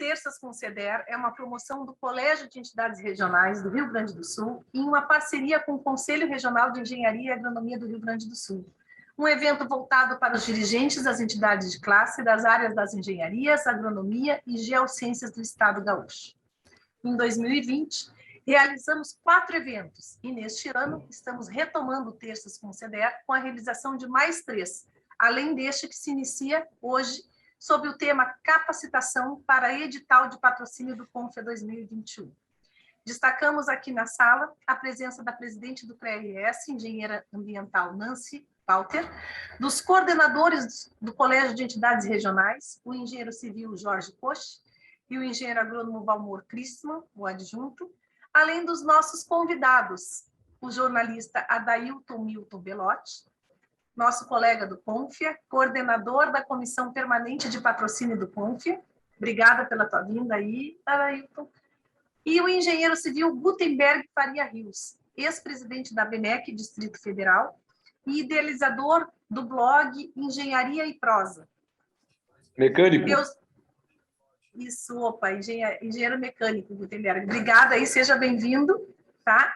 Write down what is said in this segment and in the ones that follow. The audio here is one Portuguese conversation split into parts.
Terças com o CEDER é uma promoção do Colégio de Entidades Regionais do Rio Grande do Sul em uma parceria com o Conselho Regional de Engenharia e Agronomia do Rio Grande do Sul. Um evento voltado para os dirigentes das entidades de classe das áreas das engenharias, agronomia e geociências do Estado gaúcho. Em 2020, realizamos 4 eventos e, neste ano, estamos retomando Terças com o CEDER com a realização de mais 3, além deste que se inicia hoje, sob o tema Capacitação para Edital de Patrocínio do CONFEA 2021. Destacamos aqui na sala a presença da presidente do CREA-IS, engenheira ambiental Nancy Walter, dos coordenadores do Colégio de Entidades Regionais, o engenheiro civil Jorge Koch e o engenheiro agrônomo Valmor Christmann, o adjunto, além dos nossos convidados, o jornalista Adailton Milton Belotti, nosso colega do CONFEA, coordenador da Comissão Permanente de Patrocínio do CONFEA. Obrigada pela tua vinda aí, Adailton. E o engenheiro civil Gutenberg Faria Rios, ex-presidente da BMEC, Distrito Federal, e idealizador do blog Engenharia e Prosa. Mecânico. Isso, opa, engenheiro mecânico, Gutenberg. Obrigada aí, seja bem-vindo, tá?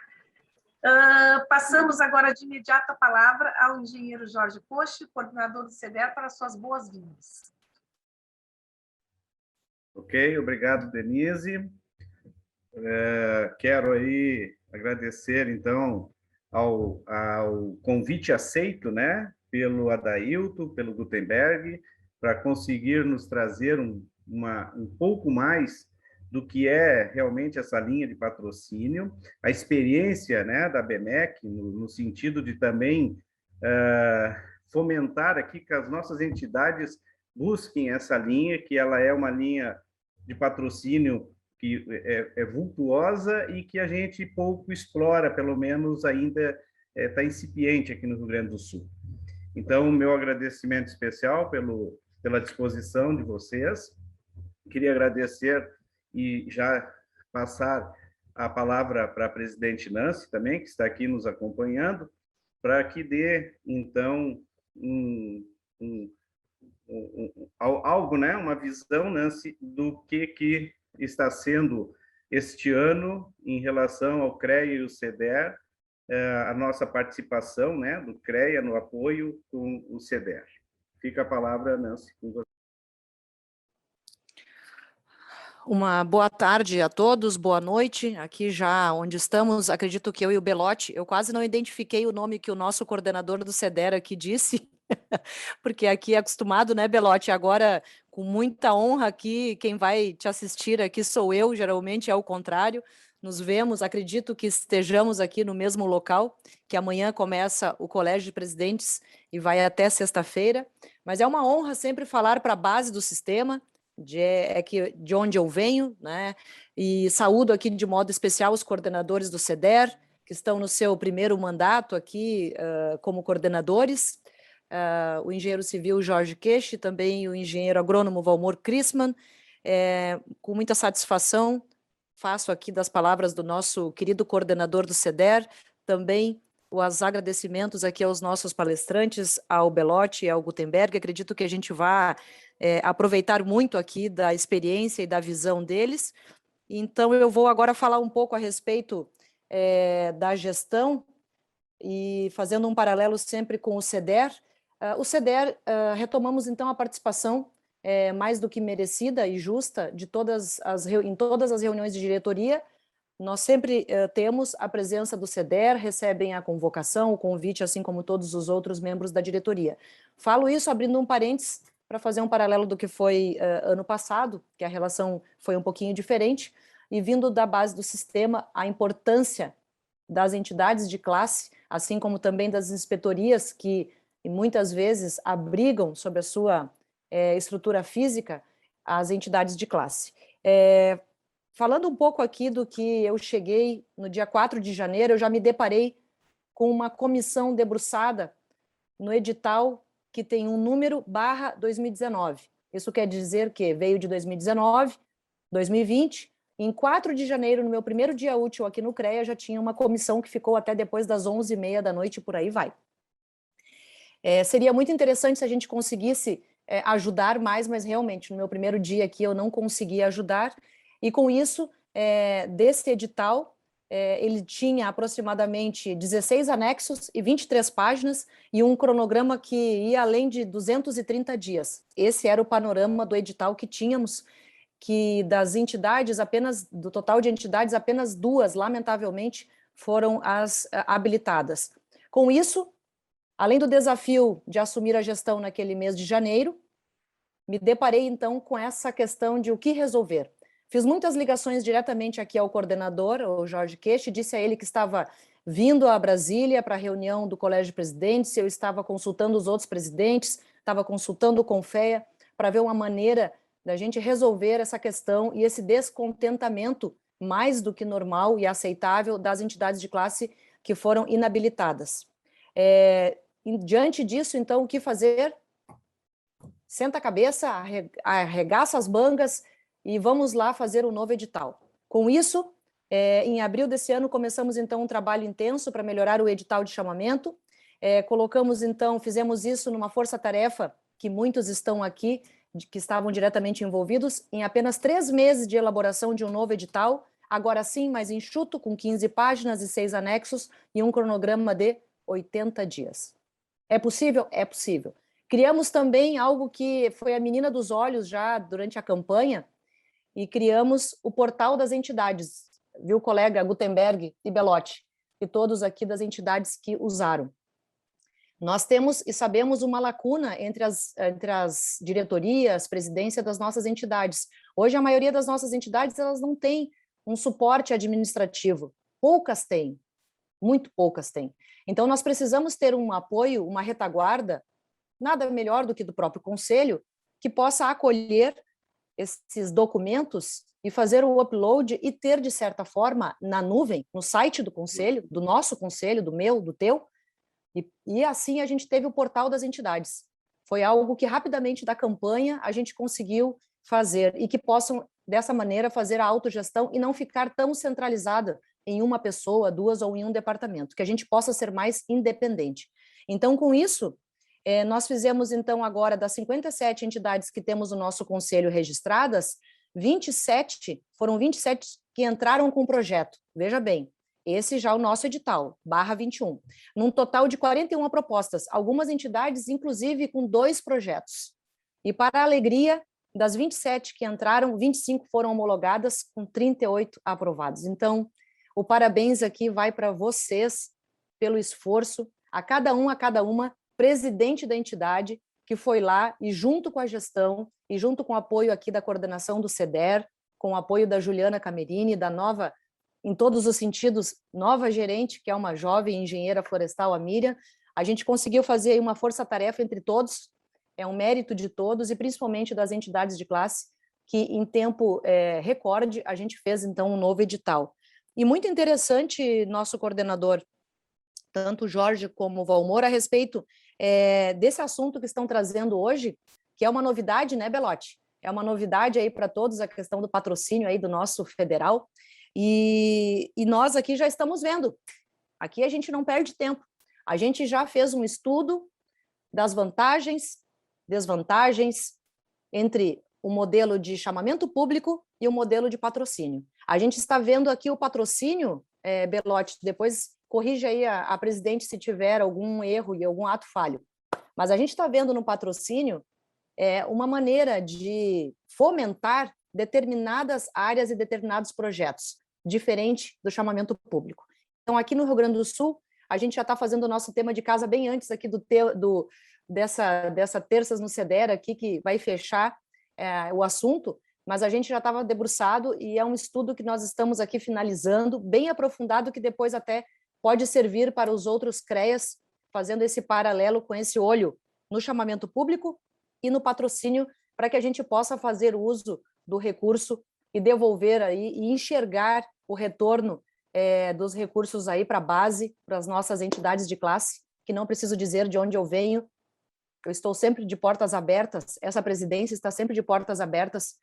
Passamos agora de imediato a palavra ao engenheiro Jorge Koch, coordenador do CEDER, para suas boas-vindas. Ok, obrigado, Denise. Quero aí agradecer, então, ao convite aceito, né, pelo Adailton, pelo Gutenberg, para conseguir nos trazer um pouco mais do que é realmente essa linha de patrocínio, a experiência, né, da BMEC, no sentido de também fomentar aqui que as nossas entidades busquem essa linha, que ela é uma linha de patrocínio que é vultuosa e que a gente pouco explora, pelo menos ainda está incipiente aqui no Rio Grande do Sul. Então, meu agradecimento especial pela disposição de vocês. Queria agradecer e já passar a palavra para a presidente Nancy também, que está aqui nos acompanhando, para que dê, então, algo, né, uma visão, Nancy, do que está sendo este ano em relação ao CREA e o CEDER, a nossa participação, né, do CREA no apoio com o CEDER. Fica a palavra, Nancy, com você. Uma boa tarde a todos, boa noite. Aqui já onde estamos, acredito que eu e o Belotti, eu quase não identifiquei o nome que o nosso coordenador do CEDER aqui disse, porque aqui é acostumado, né, Belotti? Agora, com muita honra aqui, quem vai te assistir aqui sou eu, geralmente é o contrário. Nos vemos, acredito que estejamos aqui no mesmo local, que amanhã começa o Colégio de Presidentes e vai até sexta-feira, mas é uma honra sempre falar para a base do sistema, de onde eu venho, né? E saúdo aqui de modo especial os coordenadores do CEDER, que estão no seu primeiro mandato aqui como coordenadores, o engenheiro civil Jorge Koch, também o engenheiro agrônomo Valmor Christmann. Com muita satisfação, faço aqui das palavras do nosso querido coordenador do CEDER, também os agradecimentos aqui aos nossos palestrantes, ao Belotti e ao Gutenberg. Acredito que a gente vai aproveitar muito aqui da experiência e da visão deles. Então, eu vou agora falar um pouco a respeito da gestão e fazendo um paralelo sempre com o CEDER. O CEDER, retomamos então a participação mais do que merecida e justa em todas as reuniões de diretoria. Nós sempre temos a presença do CEDER, recebem a convocação, o convite, assim como todos os outros membros da diretoria. Falo isso abrindo um parênteses para fazer um paralelo do que foi ano passado, que a relação foi um pouquinho diferente, e vindo da base do sistema, a importância das entidades de classe, assim como também das inspetorias que muitas vezes abrigam sobre a sua estrutura física as entidades de classe. Falando um pouco aqui do que eu cheguei no dia 4 de janeiro, eu já me deparei com uma comissão debruçada no edital que tem um número /2019. Isso quer dizer que veio de 2019, 2020, em 4 de janeiro, no meu primeiro dia útil aqui no CREA, já tinha uma comissão que ficou até depois das 11h30 da noite, por aí vai. Seria muito interessante se a gente conseguisse ajudar mais, mas realmente, no meu primeiro dia aqui, eu não consegui ajudar, e com isso, desse edital, ele tinha aproximadamente 16 anexos e 23 páginas, e um cronograma que ia além de 230 dias. Esse era o panorama do edital que tínhamos, que das entidades, do total de entidades, apenas 2, lamentavelmente, foram as habilitadas. Com isso, além do desafio de assumir a gestão naquele mês de janeiro, me deparei, então, com essa questão de o que resolver. Fiz muitas ligações diretamente aqui ao coordenador, o Jorge Queixe, disse a ele que estava vindo a Brasília para a reunião do Colégio de Presidentes, eu estava consultando os outros presidentes, estava consultando o Confea, para ver uma maneira da gente resolver essa questão e esse descontentamento mais do que normal e aceitável das entidades de classe que foram inabilitadas. Diante disso, então, o que fazer? Senta a cabeça, arregaça as mangas e vamos lá fazer um novo edital. Com isso, em abril desse ano, começamos então um trabalho intenso para melhorar o edital de chamamento. Fizemos isso numa força-tarefa que muitos estão aqui, que estavam diretamente envolvidos, em apenas 3 meses de elaboração de um novo edital, agora sim, mais enxuto, com 15 páginas e 6 anexos e um cronograma de 80 dias. É possível? É possível. Criamos também algo que foi a menina dos olhos já durante a campanha, e criamos o portal das entidades, viu, colega Gutenberg e Belotti, e todos aqui das entidades que usaram. Nós temos e sabemos uma lacuna entre as diretorias, presidência das nossas entidades. Hoje, a maioria das nossas entidades, elas não têm um suporte administrativo. Poucas têm, muito poucas têm. Então, nós precisamos ter um apoio, uma retaguarda, nada melhor do que do próprio Conselho, que possa acolher esses documentos e fazer o upload e ter, de certa forma, na nuvem, no site do Conselho, do nosso Conselho, do meu, do teu, e assim a gente teve o portal das entidades. Foi algo que rapidamente da campanha a gente conseguiu fazer e que possam, dessa maneira, fazer a autogestão e não ficar tão centralizada em uma pessoa, 2 ou em um departamento, que a gente possa ser mais independente. Então, com isso, nós fizemos, então, agora, das 57 entidades que temos no nosso conselho registradas, 27 que entraram com o projeto. Veja bem, esse já é o nosso edital, /21. Num total de 41 propostas, algumas entidades, inclusive, com 2 projetos. E, para a alegria, das 27 que entraram, 25 foram homologadas, com 38 aprovados. Então, o parabéns aqui vai para vocês pelo esforço, a cada uma, presidente da entidade, que foi lá e junto com a gestão e junto com o apoio aqui da coordenação do CEDER, com o apoio da Juliana Camerini, da nova, em todos os sentidos, nova gerente, que é uma jovem engenheira florestal, a Miriam, a gente conseguiu fazer aí uma força-tarefa entre todos, é um mérito de todos e principalmente das entidades de classe, que em tempo recorde a gente fez então um novo edital. E muito interessante, nosso coordenador, tanto o Jorge como o Valmor, a respeito desse assunto que estão trazendo hoje, que é uma novidade, né, Belotti? É uma novidade aí para todos, a questão do patrocínio aí do nosso federal, e nós aqui já estamos vendo, aqui a gente não perde tempo, a gente já fez um estudo das vantagens, desvantagens entre o modelo de chamamento público e o modelo de patrocínio. A gente está vendo aqui o patrocínio, Belotti, depois corrige aí a presidente se tiver algum erro e algum ato falho, mas a gente está vendo no patrocínio uma maneira de fomentar determinadas áreas e determinados projetos, diferente do chamamento público. Então, aqui no Rio Grande do Sul, a gente já está fazendo o nosso tema de casa bem antes aqui dessa Terças no CEDER aqui, que vai fechar o assunto, mas a gente já estava debruçado e é um estudo que nós estamos aqui finalizando, bem aprofundado, que depois até pode servir para os outros CREAs, fazendo esse paralelo com esse olho no chamamento público e no patrocínio, para que a gente possa fazer uso do recurso e devolver aí e enxergar o retorno dos recursos aí para a base, para as nossas entidades de classe, que não preciso dizer de onde eu venho, eu estou sempre de portas abertas, essa presidência está sempre de portas abertas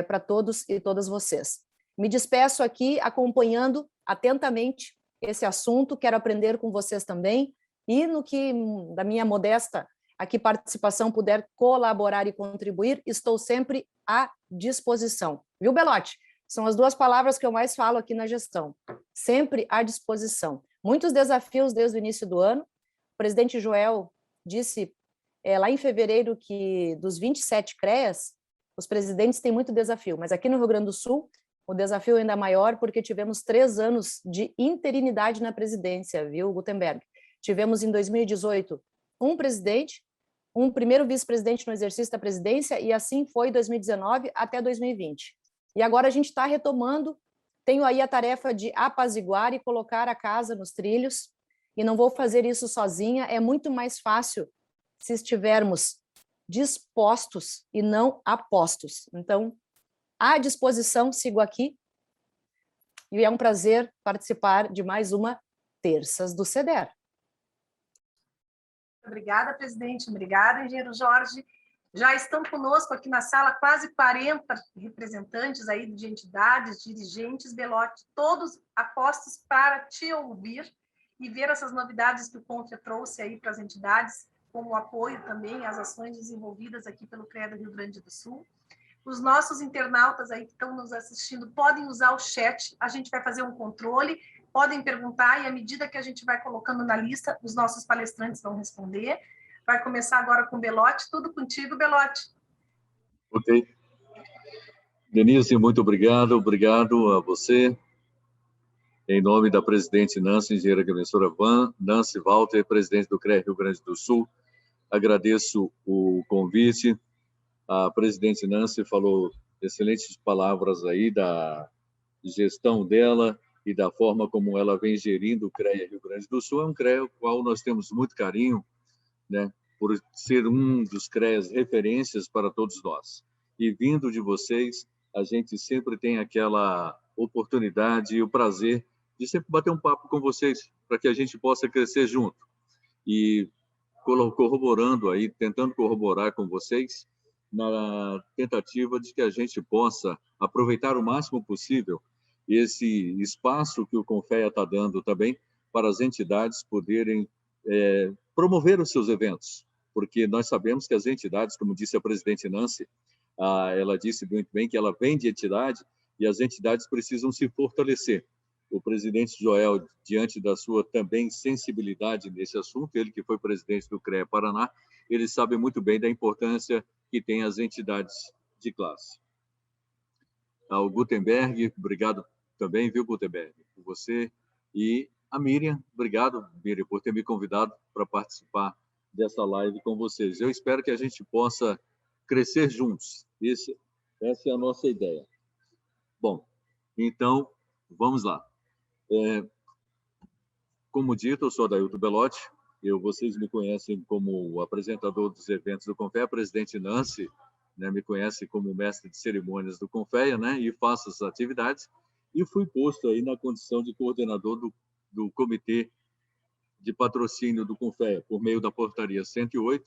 para todos e todas vocês. Me despeço aqui acompanhando atentamente esse assunto, quero aprender com vocês também, e no que da minha modesta a que participação puder colaborar e contribuir, estou sempre à disposição. Viu, Belotti? São as duas palavras que eu mais falo aqui na gestão. Sempre à disposição. Muitos desafios desde o início do ano. O presidente Joel disse lá em fevereiro que dos 27 CREAs, os presidentes têm muito desafio, mas aqui no Rio Grande do Sul, o desafio é ainda maior porque tivemos 3 anos de interinidade na presidência, viu, Gutenberg? Tivemos em 2018 um presidente, um primeiro vice-presidente no exercício da presidência, e assim foi 2019 até 2020. E agora a gente está retomando, tenho aí a tarefa de apaziguar e colocar a casa nos trilhos, e não vou fazer isso sozinha, é muito mais fácil se estivermos dispostos e não apostos. Então, à disposição, sigo aqui, e é um prazer participar de mais uma Terças do CEDER. Obrigada, presidente. Obrigada, engenheiro Jorge. Já estão conosco aqui na sala quase 40 representantes aí de entidades, dirigentes, Belotti, todos apostos para te ouvir e ver essas novidades que o CONFEA trouxe aí para as entidades, como apoio também às ações desenvolvidas aqui pelo CREA do Rio Grande do Sul. Os nossos internautas aí que estão nos assistindo podem usar o chat, a gente vai fazer um controle, podem perguntar e à medida que a gente vai colocando na lista, os nossos palestrantes vão responder. Vai começar agora com o Belotti. Tudo contigo, Belotti. Ok. Denise, muito obrigado. Obrigado a você. Em nome da presidente Nancy, engenheira agrimensora Nancy Walter, presidente do CREA Rio Grande do Sul, agradeço o convite. A presidente Nancy falou excelentes palavras aí da gestão dela e da forma como ela vem gerindo o CREA Rio Grande do Sul. É um CREA ao qual nós temos muito carinho, né, por ser um dos CREAs referências para todos nós. E vindo de vocês, a gente sempre tem aquela oportunidade e o prazer de sempre bater um papo com vocês, para que a gente possa crescer junto. E corroborando aí, tentando corroborar com vocês, na tentativa de que a gente possa aproveitar o máximo possível esse espaço que o CONFEA está dando também para as entidades poderem promover os seus eventos, porque nós sabemos que as entidades, como disse a presidente Nancy, ela disse muito bem que ela vem de entidade e as entidades precisam se fortalecer. O presidente Joel, diante da sua também sensibilidade nesse assunto, ele que foi presidente do CREA Paraná, ele sabe muito bem da importância que tem as entidades de classe. Ao Gutenberg, obrigado também, viu, Gutenberg, por você. E a Miriam, obrigado, Miriam, por ter me convidado para participar dessa live com vocês. Eu espero que a gente possa crescer juntos. Essa é a nossa ideia. Bom, então, vamos lá. Como dito, eu sou Adailton Belotti. Vocês me conhecem como o apresentador dos eventos do CONFEA. A presidente Nancy, né, me conhece como mestre de cerimônias do CONFEA, né, e faço essas atividades. E fui posto aí na condição de coordenador do comitê de patrocínio do CONFEA, por meio da portaria 108.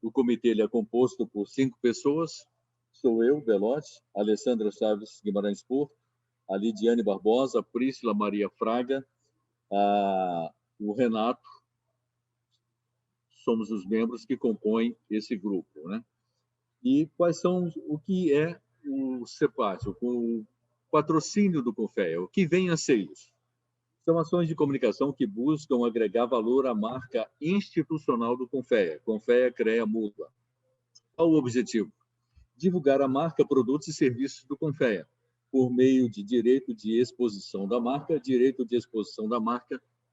O comitê ele é composto por 5 pessoas. Sou eu, Belotti, Alessandra Chaves Guimarães Porto, a Lidiane Barbosa, a Prícila Maria Fraga, o Renato. Somos os membros que compõem esse grupo, né? E quais são o que é o CEPAT, o patrocínio do CONFEA, o que vem a ser isso? São ações de comunicação que buscam agregar valor à marca institucional do CONFEA, CONFEA CREA MULA. Qual o objetivo? Divulgar a marca, produtos e serviços do CONFEA, por meio de direito de exposição da marca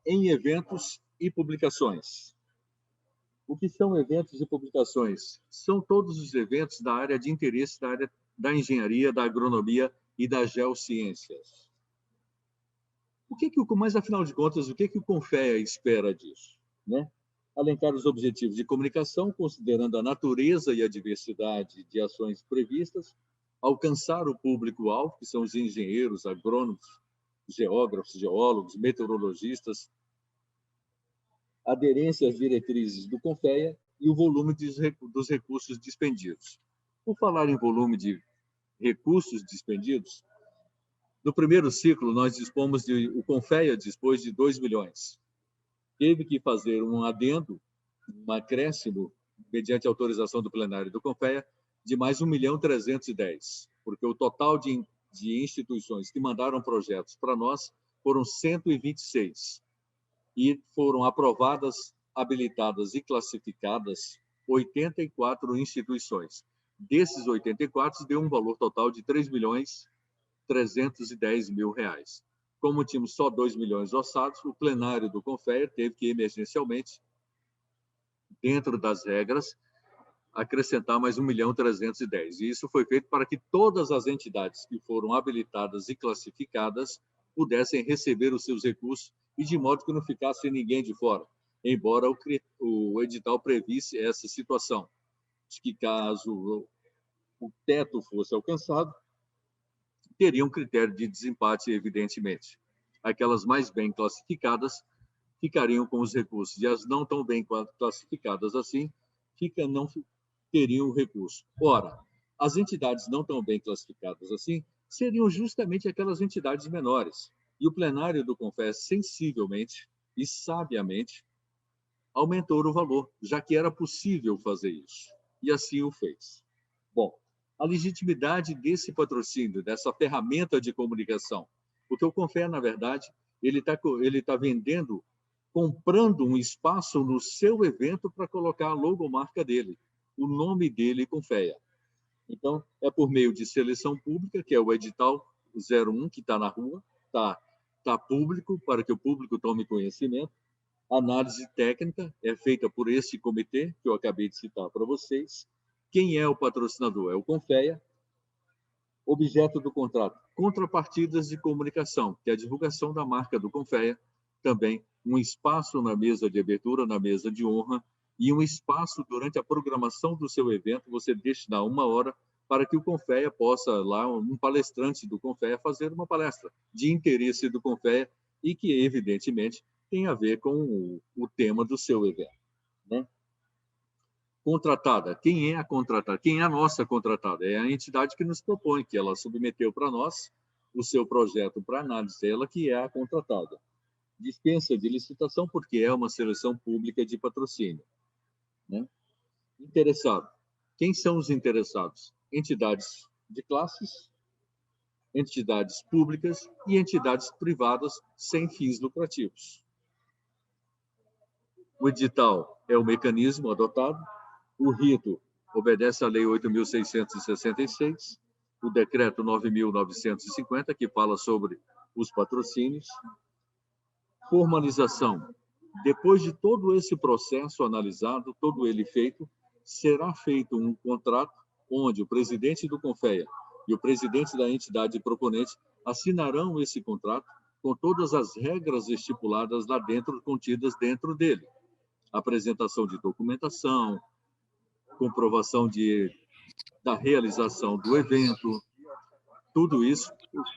em eventos e publicações. O que são eventos e publicações? São todos os eventos da área de interesse da área da engenharia, da agronomia e das geociências. Mas, afinal de contas, o que o CONFEA espera disso? Né? Alencar os objetivos de comunicação, considerando a natureza e a diversidade de ações previstas, alcançar o público-alvo, que são os engenheiros, agrônomos, geógrafos, geólogos, meteorologistas, aderência às diretrizes do CONFEA e o volume dos recursos dispendidos. Por falar em volume de recursos dispendidos, no primeiro ciclo, o CONFEA dispôs de 2 milhões. Teve que fazer um adendo, um acréscimo mediante autorização do plenário do CONFEA, de mais 1.310.000, porque o total de instituições que mandaram projetos para nós foram 126, e foram aprovadas, habilitadas e classificadas 84 instituições. Desses 84, deu um valor total de R$ 3.310.000. Como tínhamos só 2 milhões orçados, o plenário do CONFEA teve que, emergencialmente, dentro das regras, acrescentar mais 1.310.000. E isso foi feito para que todas as entidades que foram habilitadas e classificadas pudessem receber os seus recursos e de modo que não ficasse ninguém de fora, embora o edital previsse essa situação, de que caso o teto fosse alcançado, teria um critério de desempate, evidentemente. Aquelas mais bem classificadas ficariam com os recursos, e as não tão bem classificadas assim, não teriam o recurso. Ora, as entidades não tão bem classificadas assim seriam justamente aquelas entidades menores. E o plenário do CONFEA, sensivelmente e sabiamente, aumentou o valor, já que era possível fazer isso. E assim o fez. Bom, a legitimidade desse patrocínio, dessa ferramenta de comunicação, porque o CONFEA, na verdade, ele tá vendendo, comprando um espaço no seu evento para colocar a logomarca dele, o nome dele, CONFEA. Então, é por meio de seleção pública, que é o edital 01, que está na rua, está público, para que o público tome conhecimento. A análise técnica é feita por esse comitê, que eu acabei de citar para vocês. Quem é o patrocinador? É o CONFEA. Objeto do contrato: contrapartidas de comunicação, que é a divulgação da marca do CONFEA, também um espaço na mesa de abertura, na mesa de honra, e um espaço durante a programação do seu evento, você destinar 1 hora para que o CONFEA possa, lá, um palestrante do CONFEA, fazer uma palestra de interesse do CONFEA e que, evidentemente, tem a ver com o tema do seu evento, né? Contratada. Quem é a contratada? Quem é a nossa contratada? É a entidade que nos propõe, que ela submeteu para nós o seu projeto para análise, ela que é a contratada. Dispensa de licitação, porque é uma seleção pública de patrocínio, né? Interessado. Quem são os interessados? Entidades de classes, entidades públicas e entidades privadas sem fins lucrativos. O edital é o mecanismo adotado, o rito obedece à Lei 8.666, o Decreto 9.950, que fala sobre os patrocínios. Formalização. Depois de todo esse processo analisado, todo ele feito, será feito um contrato onde o presidente do CONFEA e o presidente da entidade proponente assinarão esse contrato com todas as regras estipuladas lá dentro, contidas dentro dele. Apresentação de documentação, comprovação da realização do evento, tudo isso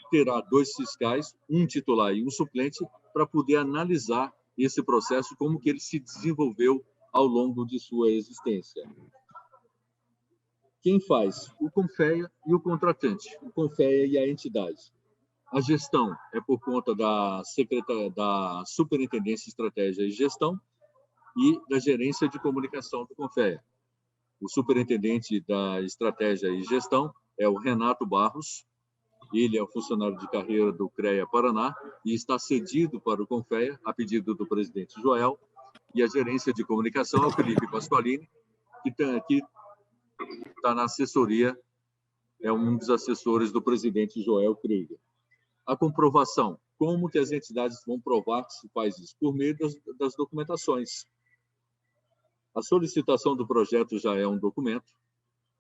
terá 2 fiscais, um titular e um suplente, para poder analisar esse processo, como que ele se desenvolveu ao longo de sua existência. Quem faz? O CONFEA e o contratante, o CONFEA e a entidade. A gestão é por conta da Superintendência de Estratégia e Gestão e da Gerência de Comunicação do CONFEA. O superintendente da Estratégia e Gestão é o Renato Barros. Ele é o funcionário de carreira do CREA Paraná e está cedido para o CONFEA, a pedido do presidente Joel, e a gerência de comunicação é o Felipe Pasqualini, que está na assessoria, é um dos assessores do presidente Joel Krieger. A comprovação: como que as entidades vão provar que se faz isso? Por meio das documentações. A solicitação do projeto já é um documento,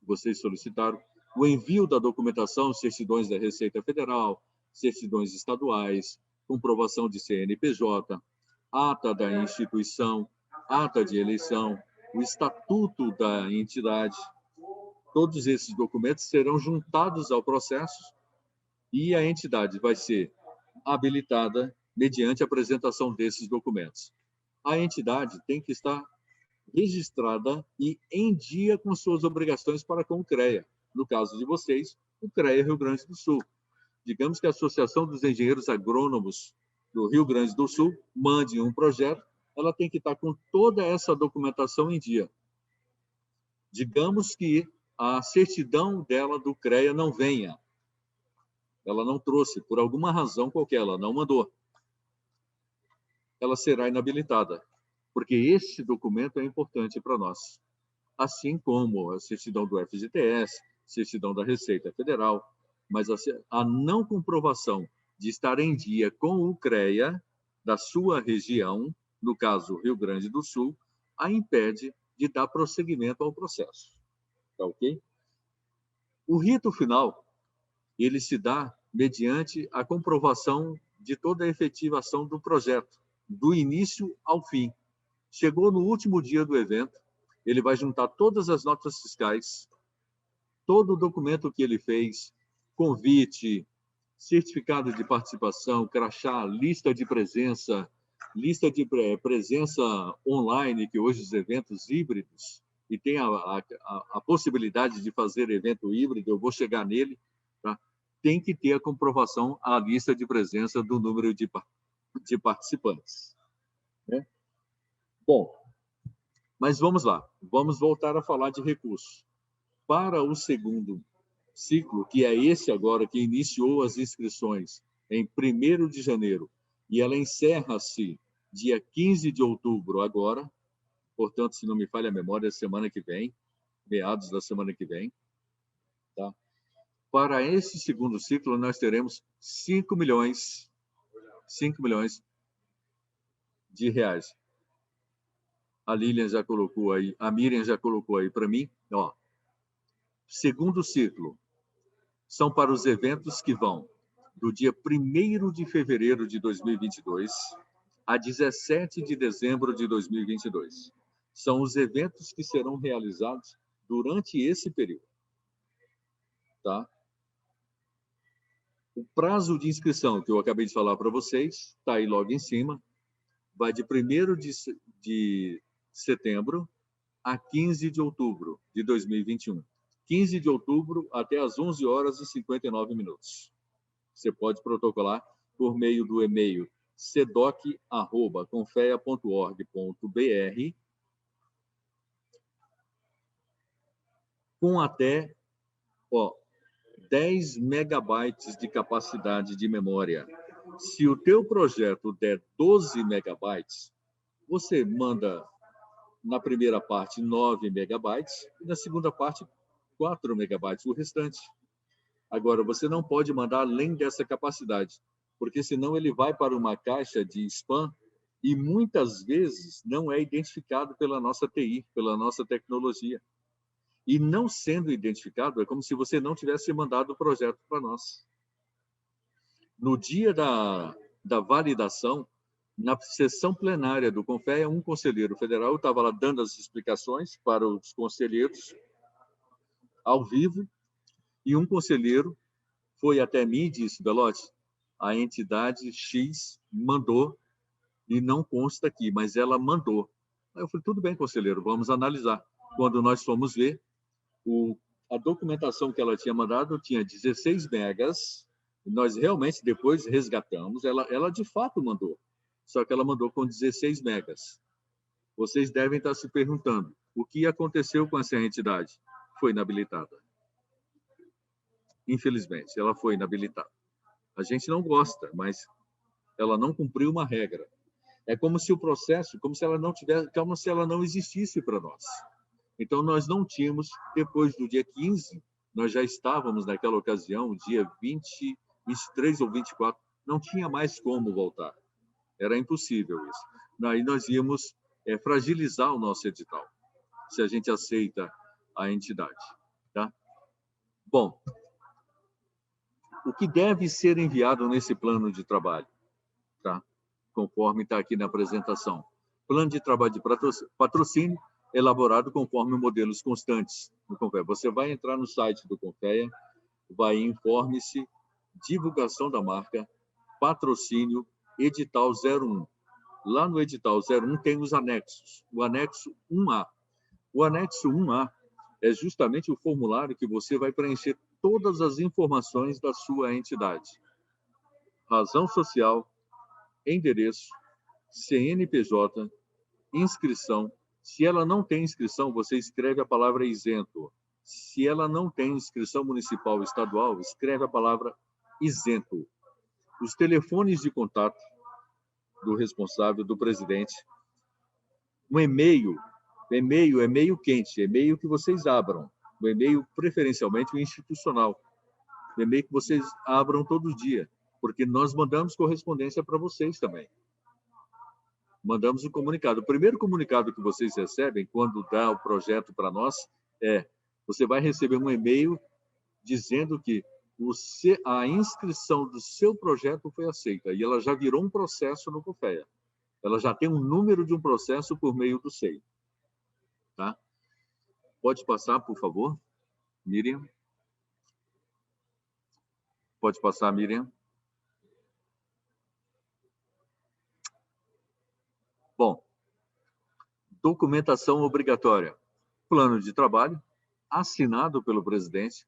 vocês solicitaram. O envio da documentação, certidões da Receita Federal, certidões estaduais, comprovação de CNPJ, ata da instituição, ata de eleição, o estatuto da entidade. Todos esses documentos serão juntados ao processo e a entidade vai ser habilitada mediante a apresentação desses documentos. A entidade tem que estar registrada e em dia com suas obrigações para com o CREA. No caso de vocês, o CREA Rio Grande do Sul. Digamos que a Associação dos Engenheiros Agrônomos do Rio Grande do Sul mande um projeto, ela tem que estar com toda essa documentação em dia. Digamos que a certidão dela do CREA não venha. Ela não trouxe, por alguma razão qualquer, ela não mandou. Ela será inabilitada, porque esse documento é importante para nós. Assim como a certidão do FGTS, certidão da Receita Federal, mas a não comprovação de estar em dia com o CREA da sua região, no caso Rio Grande do Sul, a impede de dar prosseguimento ao processo. Tá ok? O rito final, ele se dá mediante a comprovação de toda a efetivação do projeto, do início ao fim. Chegou no último dia do evento, ele vai juntar todas as notas fiscais, todo o documento que ele fez, convite, certificado de participação, crachá, lista de presença online, que hoje os eventos híbridos, e tem a possibilidade de fazer evento híbrido, eu vou chegar nele, tá? Tem que ter a comprovação, a lista de presença do número de participantes. Né? Bom, mas vamos lá, vamos voltar a falar de recursos. Para o segundo ciclo, que é esse agora, que iniciou as inscrições em 1º de janeiro, e ela encerra-se dia 15 de outubro agora, portanto, se não me falha a memória, semana que vem, meados da semana que vem. Tá? Para esse segundo ciclo, nós teremos 5 milhões de reais. A Lilian já colocou aí, a Miriam já colocou aí para mim, ó. Segundo ciclo, são para os eventos que vão do dia 1º de fevereiro de 2022 a 17 de dezembro de 2022. São os eventos que serão realizados durante esse período. Tá? O prazo de inscrição, que eu acabei de falar para vocês, está aí logo em cima, vai de 1º de setembro a 15 de outubro de 2021. 15 de outubro até às 11 horas e 59 minutos. Você pode protocolar por meio do e-mail cedoc@confea.org.br com até 10 megabytes de capacidade de memória. Se o teu projeto der 12 megabytes, você manda na primeira parte 9 megabytes e na segunda parte 4 megabytes, o restante. Agora, você não pode mandar além dessa capacidade, porque senão ele vai para uma caixa de spam e muitas vezes não é identificado pela nossa TI, pela nossa tecnologia. E não sendo identificado, é como se você não tivesse mandado o projeto para nós. No dia da validação, na sessão plenária do CONFEA, um conselheiro federal estava lá dando as explicações para os conselheiros, ao vivo, e um conselheiro foi até mim e disse: Belotti, a entidade X mandou, e não consta aqui, mas ela mandou. Aí eu falei: tudo bem, conselheiro, vamos analisar. Quando nós fomos ver, a documentação que ela tinha mandado tinha 16 megas, e nós realmente depois resgatamos, ela de fato mandou, só que ela mandou com 16 megas. Vocês devem estar se perguntando, o que aconteceu com essa entidade? Foi inabilitada. Infelizmente, ela foi inabilitada. A gente não gosta, mas ela não cumpriu uma regra. É como se o processo, como se ela não existisse para nós. Então, nós não tínhamos, depois do dia 15, nós já estávamos naquela ocasião, dia 20, 23 ou 24, não tinha mais como voltar. Era impossível isso. Aí nós íamos fragilizar o nosso edital, se a gente aceita a entidade. Tá? Bom, o que deve ser enviado nesse plano de trabalho? Tá? Conforme está aqui na apresentação. Plano de trabalho de patrocínio, elaborado conforme modelos constantes do CONFEA. Você vai entrar no site do CONFEA, vai em Informe-se, divulgação da marca, patrocínio, edital 01. Lá no edital 01 tem os anexos. O anexo 1A. O anexo 1A é justamente o formulário que você vai preencher todas as informações da sua entidade. Razão social, endereço, CNPJ, inscrição, Se ela não tem inscrição, você escreve a palavra isento. Se ela não tem inscrição municipal ou estadual, escreve a palavra isento. Os telefones de contato do responsável, do presidente, um e-mail é e-mail quente, e-mail que vocês abram, um e-mail preferencialmente o institucional, um e-mail que vocês abram todo dia, porque nós mandamos correspondência para vocês também. Mandamos um comunicado. O primeiro comunicado que vocês recebem quando dá o projeto para nós você vai receber um e-mail dizendo que a inscrição do seu projeto foi aceita e ela já virou um processo no COFEA. Ela já tem um número de um processo por meio do SEI. Tá? Pode passar, por favor, Miriam? Pode passar, Miriam? Bom, documentação obrigatória. Plano de trabalho, assinado pelo presidente,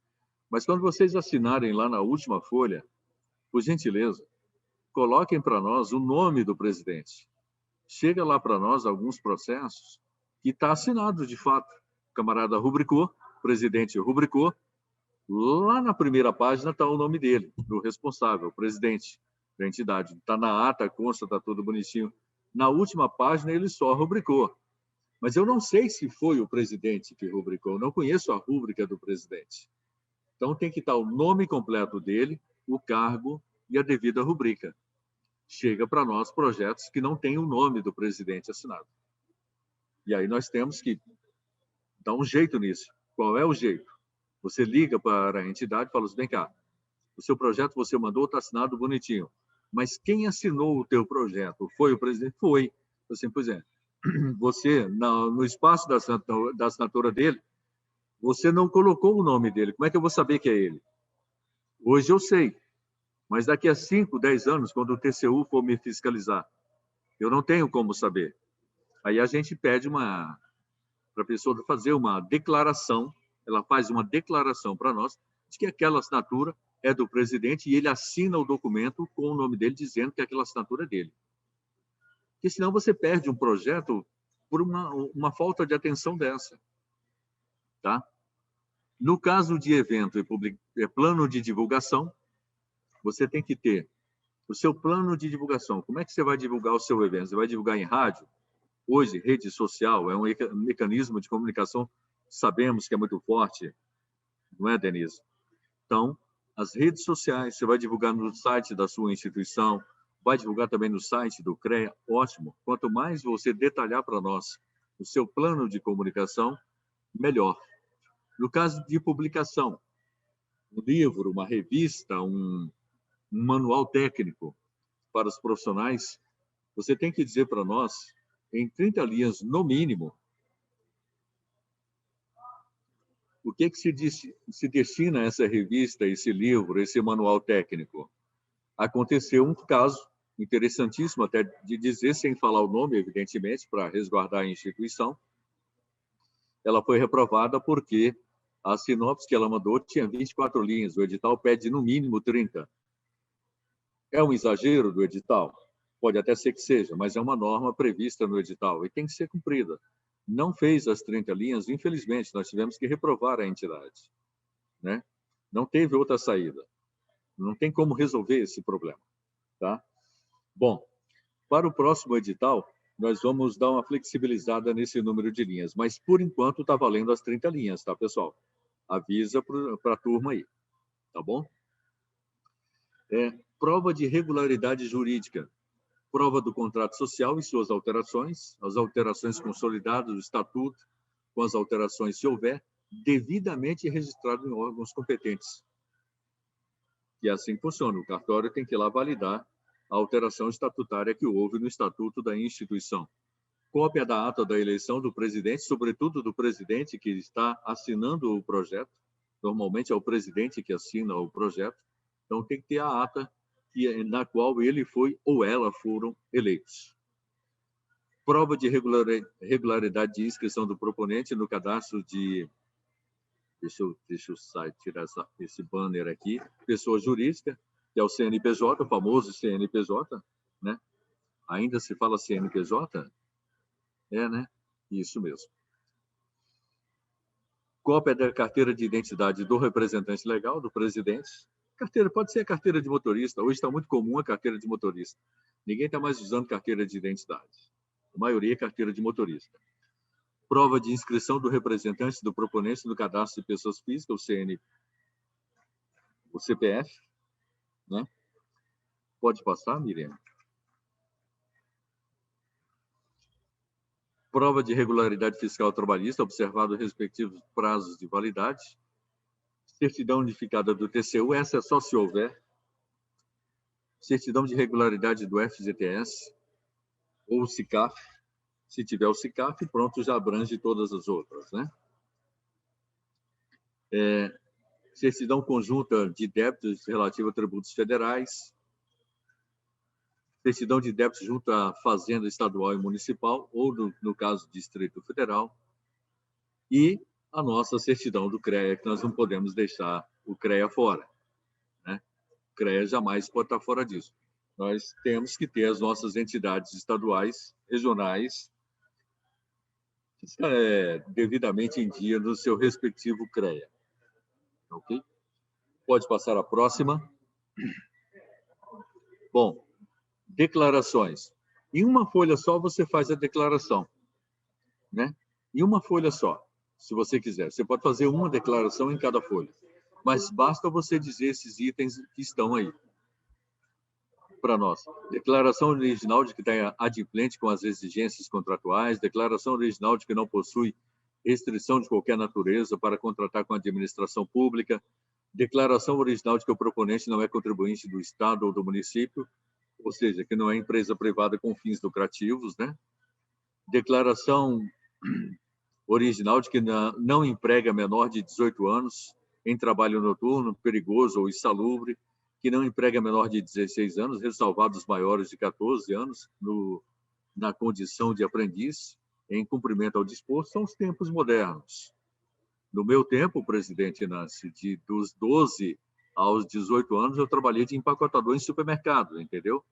mas quando vocês assinarem lá na última folha, por gentileza, coloquem para nós o nome do presidente. Chega lá para nós alguns processos que está assinado de fato. O camarada rubricou, o presidente rubricou, lá na primeira página está o nome dele, do responsável, o presidente da entidade. Está na ata, consta, está tudo bonitinho. Na última página ele só rubricou. Mas eu não sei se foi o presidente que rubricou, eu não conheço a rúbrica do presidente. Então tem que estar o nome completo dele, o cargo e a devida rubrica. Chega para nós projetos que não têm o nome do presidente assinado. E aí nós temos que dar um jeito nisso. Qual é o jeito? Você liga para a entidade e fala assim, vem cá, o seu projeto você mandou, está assinado bonitinho. Mas quem assinou o teu projeto? Foi o presidente? Foi. Assim, pois é. Você, no espaço da assinatura dele, você não colocou o nome dele. Como é que eu vou saber que é ele? Hoje eu sei. Mas daqui a 5, 10 anos, quando o TCU for me fiscalizar, eu não tenho como saber. Aí a gente pede para a pessoa fazer uma declaração, ela faz uma declaração para nós de que aquela assinatura é do presidente e ele assina o documento com o nome dele, dizendo que aquela assinatura é dele. Porque senão você perde um projeto por uma falta de atenção dessa. Tá? No caso de evento e plano de divulgação, você tem que ter o seu plano de divulgação. Como é que você vai divulgar o seu evento? Você vai divulgar em rádio? Hoje, rede social é um mecanismo de comunicação, sabemos que é muito forte, não é, Denise? Então, as redes sociais, você vai divulgar no site da sua instituição, vai divulgar também no site do CREA, ótimo. Quanto mais você detalhar para nós o seu plano de comunicação, melhor. No caso de publicação, um livro, uma revista, um manual técnico para os profissionais, você tem que dizer para nós, em 30 linhas, no mínimo, o que se destina a essa revista, esse livro, esse manual técnico. Aconteceu um caso interessantíssimo, até de dizer, sem falar o nome, evidentemente, para resguardar a instituição. Ela foi reprovada porque a sinopse que ela mandou tinha 24 linhas, o edital pede no mínimo 30. É um exagero do edital? Pode até ser que seja, mas é uma norma prevista no edital e tem que ser cumprida. Não fez as 30 linhas, infelizmente, nós tivemos que reprovar a entidade. Né? Não teve outra saída. Não tem como resolver esse problema. Tá? Bom, para o próximo edital, nós vamos dar uma flexibilizada nesse número de linhas, mas, por enquanto, está valendo as 30 linhas, tá, pessoal? Avisa para a turma aí, tá bom? Prova de regularidade jurídica. Prova do contrato social e suas alterações, as alterações consolidadas do estatuto, com as alterações, se houver, devidamente registrado em órgãos competentes. E assim funciona. O cartório tem que ir lá validar a alteração estatutária que houve no estatuto da instituição. Cópia da ata da eleição do presidente, sobretudo do presidente que está assinando o projeto. Normalmente é o presidente que assina o projeto. Então tem que ter a ata na qual ele foi ou ela foram eleitos. Prova de regularidade de inscrição do proponente no cadastro de... Deixa eu tirar esse banner aqui. Pessoa jurídica, que é o CNPJ, o famoso CNPJ, né? Ainda se fala CNPJ? Né? Isso mesmo. Cópia da carteira de identidade do representante legal, do presidente. Carteira, pode ser a carteira de motorista. Hoje está muito comum a carteira de motorista. Ninguém está mais usando carteira de identidade. A maioria é carteira de motorista. Prova de inscrição do representante do proponente no cadastro de pessoas físicas, o CPF, né? Pode passar, Miriam? Prova de regularidade fiscal trabalhista, observado os respectivos prazos de validade. Certidão unificada do TCU, essa é só se houver. Certidão de regularidade do FGTS ou o SICAF. Se tiver o SICAF, pronto, já abrange todas as outras, né? Certidão conjunta de débitos relativa a tributos federais. Certidão de débitos junto à Fazenda Estadual e Municipal, ou, no caso, Distrito Federal. E a nossa certidão do CREA, que nós não podemos deixar o CREA fora, né? O CREA jamais pode estar fora disso. Nós temos que ter as nossas entidades estaduais, regionais, devidamente em dia no seu respectivo CREA. Ok? Pode passar a próxima. Bom, declarações. Em uma folha só você faz a declaração, né? Em uma folha só, se você quiser. Você pode fazer uma declaração em cada folha, mas basta você dizer esses itens que estão aí para nós. Declaração original de que está adimplente com as exigências contratuais, declaração original de que não possui restrição de qualquer natureza para contratar com a administração pública, declaração original de que o proponente não é contribuinte do Estado ou do município, ou seja, que não é empresa privada com fins lucrativos, né? Declaração original de que não emprega menor de 18 anos em trabalho noturno, perigoso ou insalubre, que não emprega menor de 16 anos, ressalvados maiores de 14 anos, na condição de aprendiz, em cumprimento ao disposto, são os tempos modernos. No meu tempo, presidente Nancy, dos 12 aos 18 anos, eu trabalhei de empacotador em supermercado, entendeu?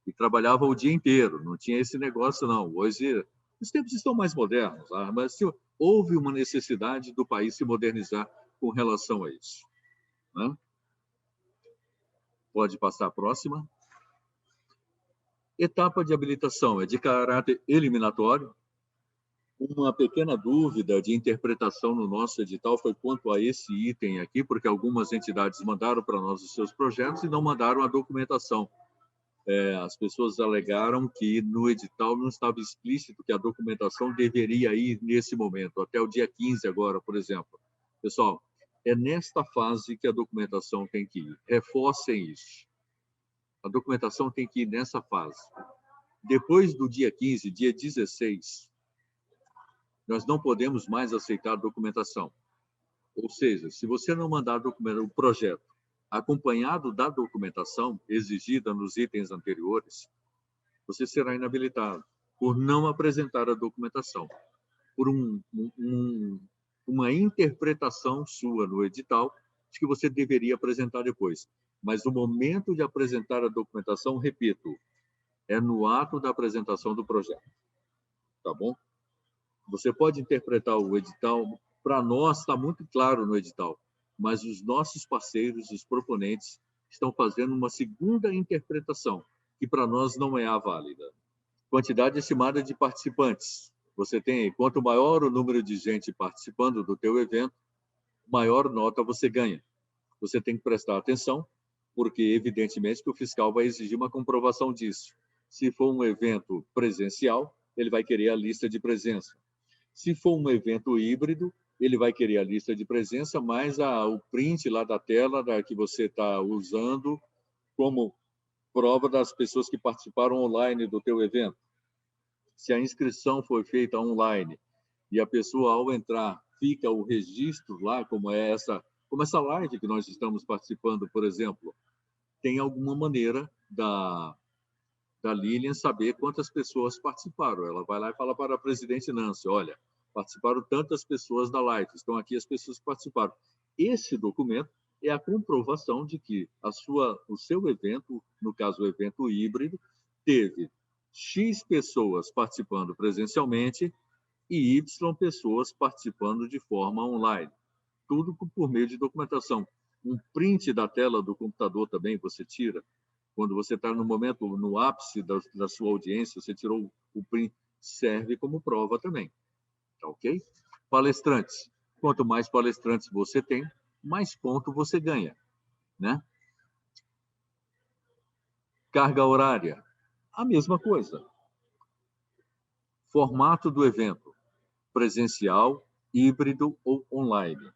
E trabalhava o dia inteiro, não tinha esse negócio, não. Hoje, os tempos estão mais modernos, mas houve uma necessidade do país se modernizar com relação a isso, né? Pode passar a próxima. Etapa de habilitação é de caráter eliminatório. Uma pequena dúvida de interpretação no nosso edital foi quanto a esse item aqui, porque algumas entidades mandaram para nós os seus projetos e não mandaram a documentação. As pessoas alegaram que no edital não estava explícito que a documentação deveria ir nesse momento, até o dia 15 agora, por exemplo. Pessoal, é nesta fase que a documentação tem que ir. Reforcem isso. A documentação tem que ir nessa fase. Depois do dia 15, dia 16, nós não podemos mais aceitar a documentação. Ou seja, se você não mandar o projeto acompanhado da documentação exigida nos itens anteriores, você será inabilitado por não apresentar a documentação, por uma interpretação sua no edital de que você deveria apresentar depois. Mas no momento de apresentar a documentação, repito, é no ato da apresentação do projeto. Tá bom? Você pode interpretar o edital, para nós está muito claro no edital, mas os nossos parceiros, os proponentes, estão fazendo uma segunda interpretação, que para nós não é a válida. Quantidade estimada de participantes. Você tem, quanto maior o número de gente participando do teu evento, maior nota você ganha. Você tem que prestar atenção, porque evidentemente que o fiscal vai exigir uma comprovação disso. Se for um evento presencial, ele vai querer a lista de presença. Se for um evento híbrido, ele vai querer a lista de presença, mais o print lá da tela que você está usando como prova das pessoas que participaram online do teu evento. Se a inscrição foi feita online e a pessoa, ao entrar, fica o registro lá, como essa live que nós estamos participando, por exemplo, tem alguma maneira da Lilian saber quantas pessoas participaram. Ela vai lá e fala para a presidente Nancy, olha, participaram tantas pessoas da live, estão aqui as pessoas que participaram. Esse documento é a comprovação de que o seu evento, no caso o evento híbrido, teve X pessoas participando presencialmente e Y pessoas participando de forma online. Tudo por meio de documentação. Um print da tela do computador também você tira. Quando você está no momento, no ápice da sua audiência, você tirou o print, serve como prova também. Tá ok? Palestrantes. Quanto mais palestrantes você tem, mais ponto você ganha, né? Carga horária. A mesma coisa. Formato do evento. Presencial, híbrido ou online.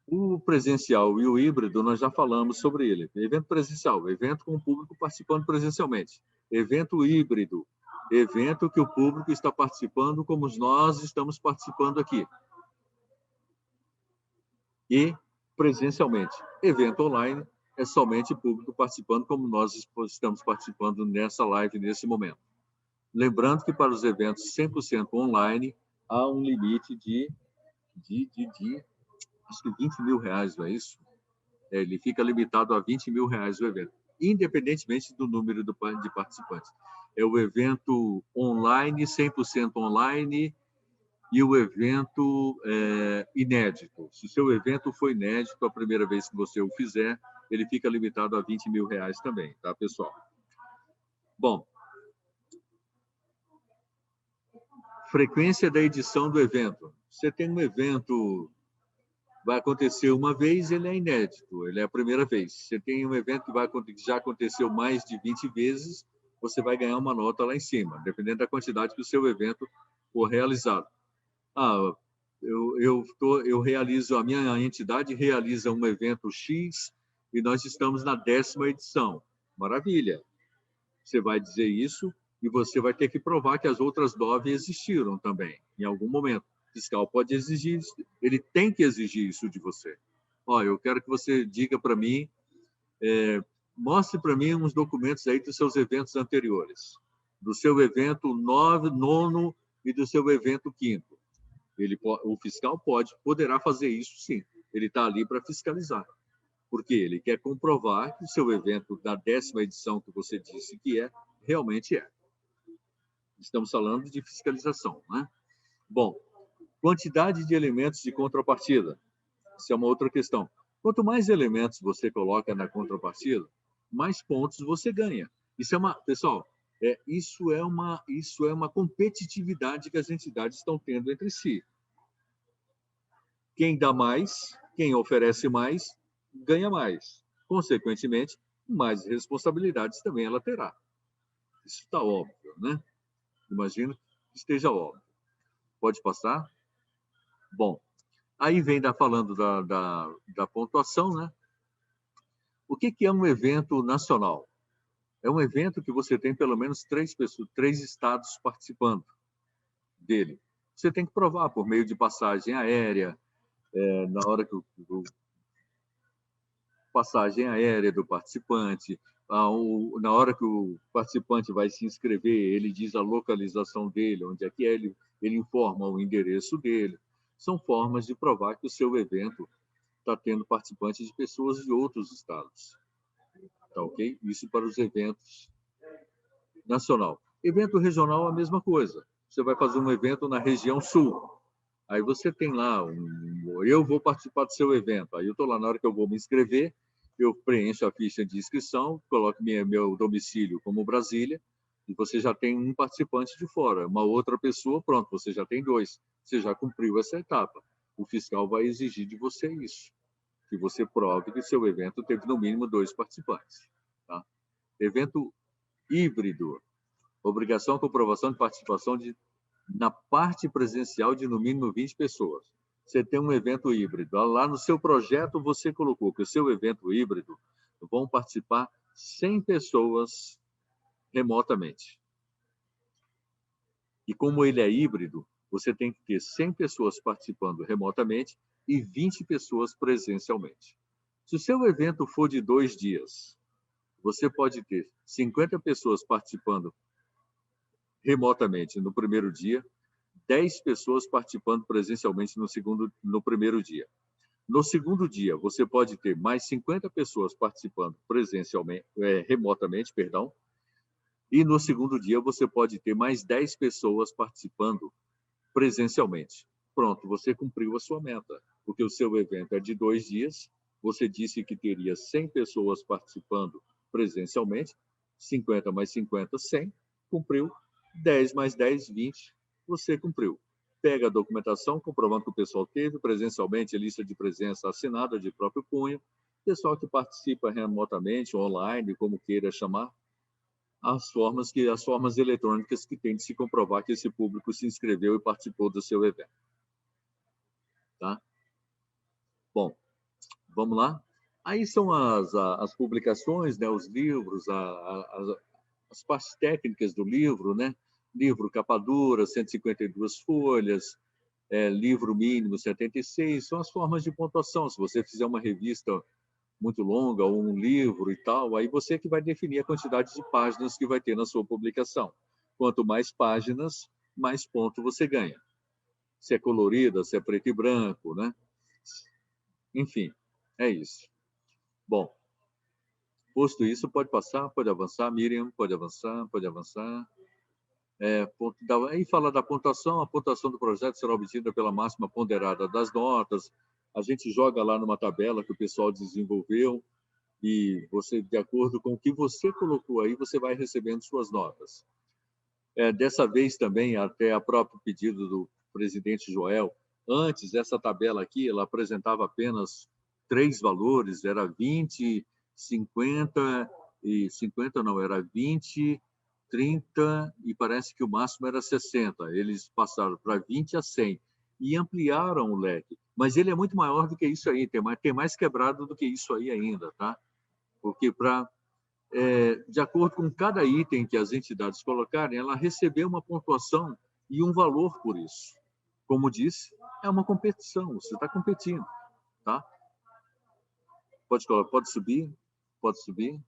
O presencial e o híbrido, nós já falamos sobre ele. Evento presencial, evento com o público participando presencialmente. Evento híbrido, evento que o público está participando como nós estamos participando aqui. E presencialmente. Evento online é somente público participando como nós estamos participando nessa live, nesse momento. Lembrando que para os eventos 100% online, há um limite de acho que 20 mil reais, não é isso? Ele fica limitado a 20 mil reais o evento, independentemente do número de participantes. É o evento online, 100% online, e o evento inédito. Se o seu evento for inédito, a primeira vez que você o fizer, ele fica limitado a 20 mil reais também, tá, pessoal? Bom, frequência da edição do evento. Você tem um evento, vai acontecer uma vez, ele é inédito, ele é a primeira vez. Você tem um evento que já aconteceu mais de 20 vezes, você vai ganhar uma nota lá em cima, dependendo da quantidade que o seu evento for realizado. Eu realizo, a minha entidade realiza um evento X e nós estamos na 10ª edição. Maravilha. Você vai dizer isso e você vai ter que provar que as outras 9 existiram também, em algum momento. O fiscal pode exigir, ele tem que exigir isso de você. Eu quero que você diga para mim, mostre para mim uns documentos aí dos seus eventos anteriores, do seu evento 9º e do seu evento 5º. O fiscal poderá fazer isso, sim. Ele está ali para fiscalizar. Porque ele quer comprovar que o seu evento da 10ª edição que você disse que realmente é. Estamos falando de fiscalização, né? Bom, quantidade de elementos de contrapartida. Isso é uma outra questão. Quanto mais elementos você coloca na contrapartida, mais pontos você ganha. Pessoal, isso é uma competitividade que as entidades estão tendo entre si. Quem dá mais, quem oferece mais, ganha mais. Consequentemente, mais responsabilidades também ela terá. Isso está óbvio, né? Imagino que esteja óbvio. Pode passar? Bom, aí vem falando da pontuação, né? O que é um evento nacional? É um evento que você tem pelo menos 3 estados participando dele. Você tem que provar por meio de passagem aérea, na hora que passagem aérea do participante, na hora que o participante vai se inscrever, ele diz a localização dele, onde é que ele informa o endereço dele. São formas de provar que o seu evento está tendo participantes de pessoas de outros estados. Tá ok? Isso para os eventos nacional. Evento regional, a mesma coisa. Você vai fazer um evento na região sul. Aí você tem lá, eu vou participar do seu evento. Aí eu estou lá, na hora que eu vou me inscrever, eu preencho a ficha de inscrição, coloco meu domicílio como Brasília, e você já tem um participante de fora. Uma outra pessoa, pronto, você já tem 2. Você já cumpriu essa etapa. O fiscal vai exigir de você isso, que você prove que seu evento teve no mínimo 2 participantes. Tá? Evento híbrido. Obrigação de comprovação de participação na parte presencial de no mínimo 20 pessoas. Você tem um evento híbrido. Lá no seu projeto você colocou que o seu evento híbrido vão participar 100 pessoas remotamente. E como ele é híbrido, você tem que ter 100 pessoas participando remotamente e 20 pessoas presencialmente. Se o seu evento for de 2 dias, você pode ter 50 pessoas participando remotamente no primeiro dia, 10 pessoas participando presencialmente no primeiro dia. No segundo dia, você pode ter mais 50 pessoas participando remotamente, e no segundo dia você pode ter mais 10 pessoas participando presencialmente. Pronto, você cumpriu a sua meta, porque o seu evento é de 2 dias, você disse que teria 100 pessoas participando presencialmente, 50 mais 50, 100, cumpriu, 10 mais 10, 20, você cumpriu. Pega a documentação, comprovando que o pessoal teve, presencialmente, a lista de presença assinada de próprio punho, pessoal que participa remotamente, online, como queira chamar, as formas eletrônicas que tem de se comprovar que esse público se inscreveu e participou do seu evento. Tá? Bom, vamos lá? Aí são as publicações, né, os livros, as partes técnicas do livro, né? Livro capa dura, 152 folhas, livro mínimo 76, são as formas de pontuação. Se você fizer uma revista muito longa ou um livro e tal, aí você que vai definir a quantidade de páginas que vai ter na sua publicação. Quanto mais páginas, mais ponto você ganha. Se é colorida, se é preto e branco, né? Enfim, é isso. Bom, posto isso, pode passar, pode avançar, Miriam, pode avançar, pode avançar. Aí fala da pontuação, a pontuação do projeto será obtida pela máxima ponderada das notas, a gente joga lá numa tabela que o pessoal desenvolveu e você, de acordo com o que você colocou aí, você vai recebendo suas notas. Dessa vez também, até a próprio pedido do presidente Joel, antes essa tabela aqui, ela apresentava apenas 3 valores, era 20, 50 e 50 não, era 20, 30 e parece que o máximo era 60. Eles passaram para 20 a 100 e ampliaram o leque. Mas ele é muito maior do que isso aí, tem mais quebrado do que isso aí ainda, tá? Porque de acordo com cada item que as entidades colocarem, ela recebeu uma pontuação e um valor por isso. Como disse, é uma competição, você está competindo, tá? Pode subir, pode subir.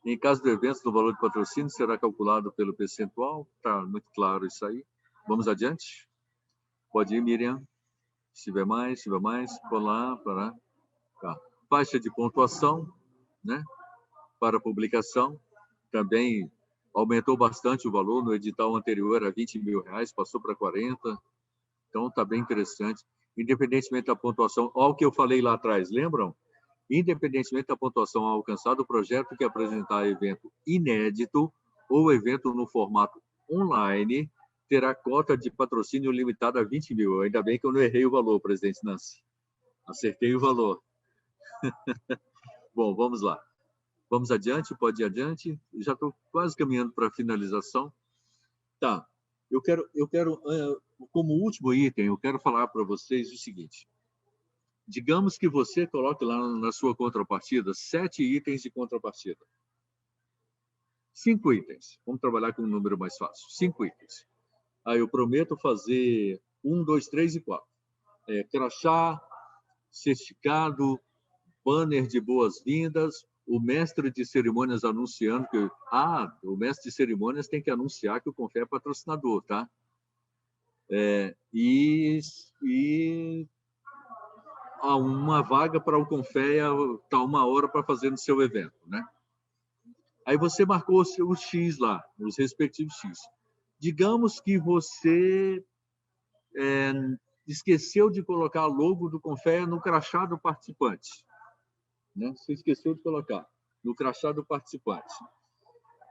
Em caso de eventos, o valor de patrocínio será calculado pelo percentual, está muito claro isso aí. Vamos adiante? Pode ir, Miriam. Se tiver mais, por lá. Tá. Faixa de pontuação, né? Para publicação, também aumentou bastante o valor. No edital anterior era R$20.000, passou para 40. Então, está bem interessante. Independentemente da pontuação, olha o que eu falei lá atrás, lembram? Independentemente da pontuação alcançada, o projeto que apresentar evento inédito ou evento no formato online terá cota de patrocínio limitada a 20 mil. Ainda bem que eu não errei o valor, presidente Nancy. Acertei o valor. Bom, vamos lá. Vamos adiante, pode ir adiante. Já estou quase caminhando para a finalização. Tá. Eu quero, como último item, eu quero falar para vocês o seguinte. Digamos que você coloque lá na sua contrapartida 7 itens de contrapartida. 5 itens. Vamos trabalhar com um número mais fácil. 5 itens. Aí eu prometo fazer 1, 2, 3 e 4. Crachá, certificado, banner de boas-vindas, o mestre de cerimônias anunciando que... o mestre de cerimônias tem que anunciar que o Confé é patrocinador, tá? Há uma vaga para o Confé, está 1 hora para fazer no seu evento, né? Aí você marcou o X lá, os respectivos X. Digamos que você esqueceu de colocar o logo do Confé no crachá do participante. Né? Você esqueceu de colocar no crachá do participante.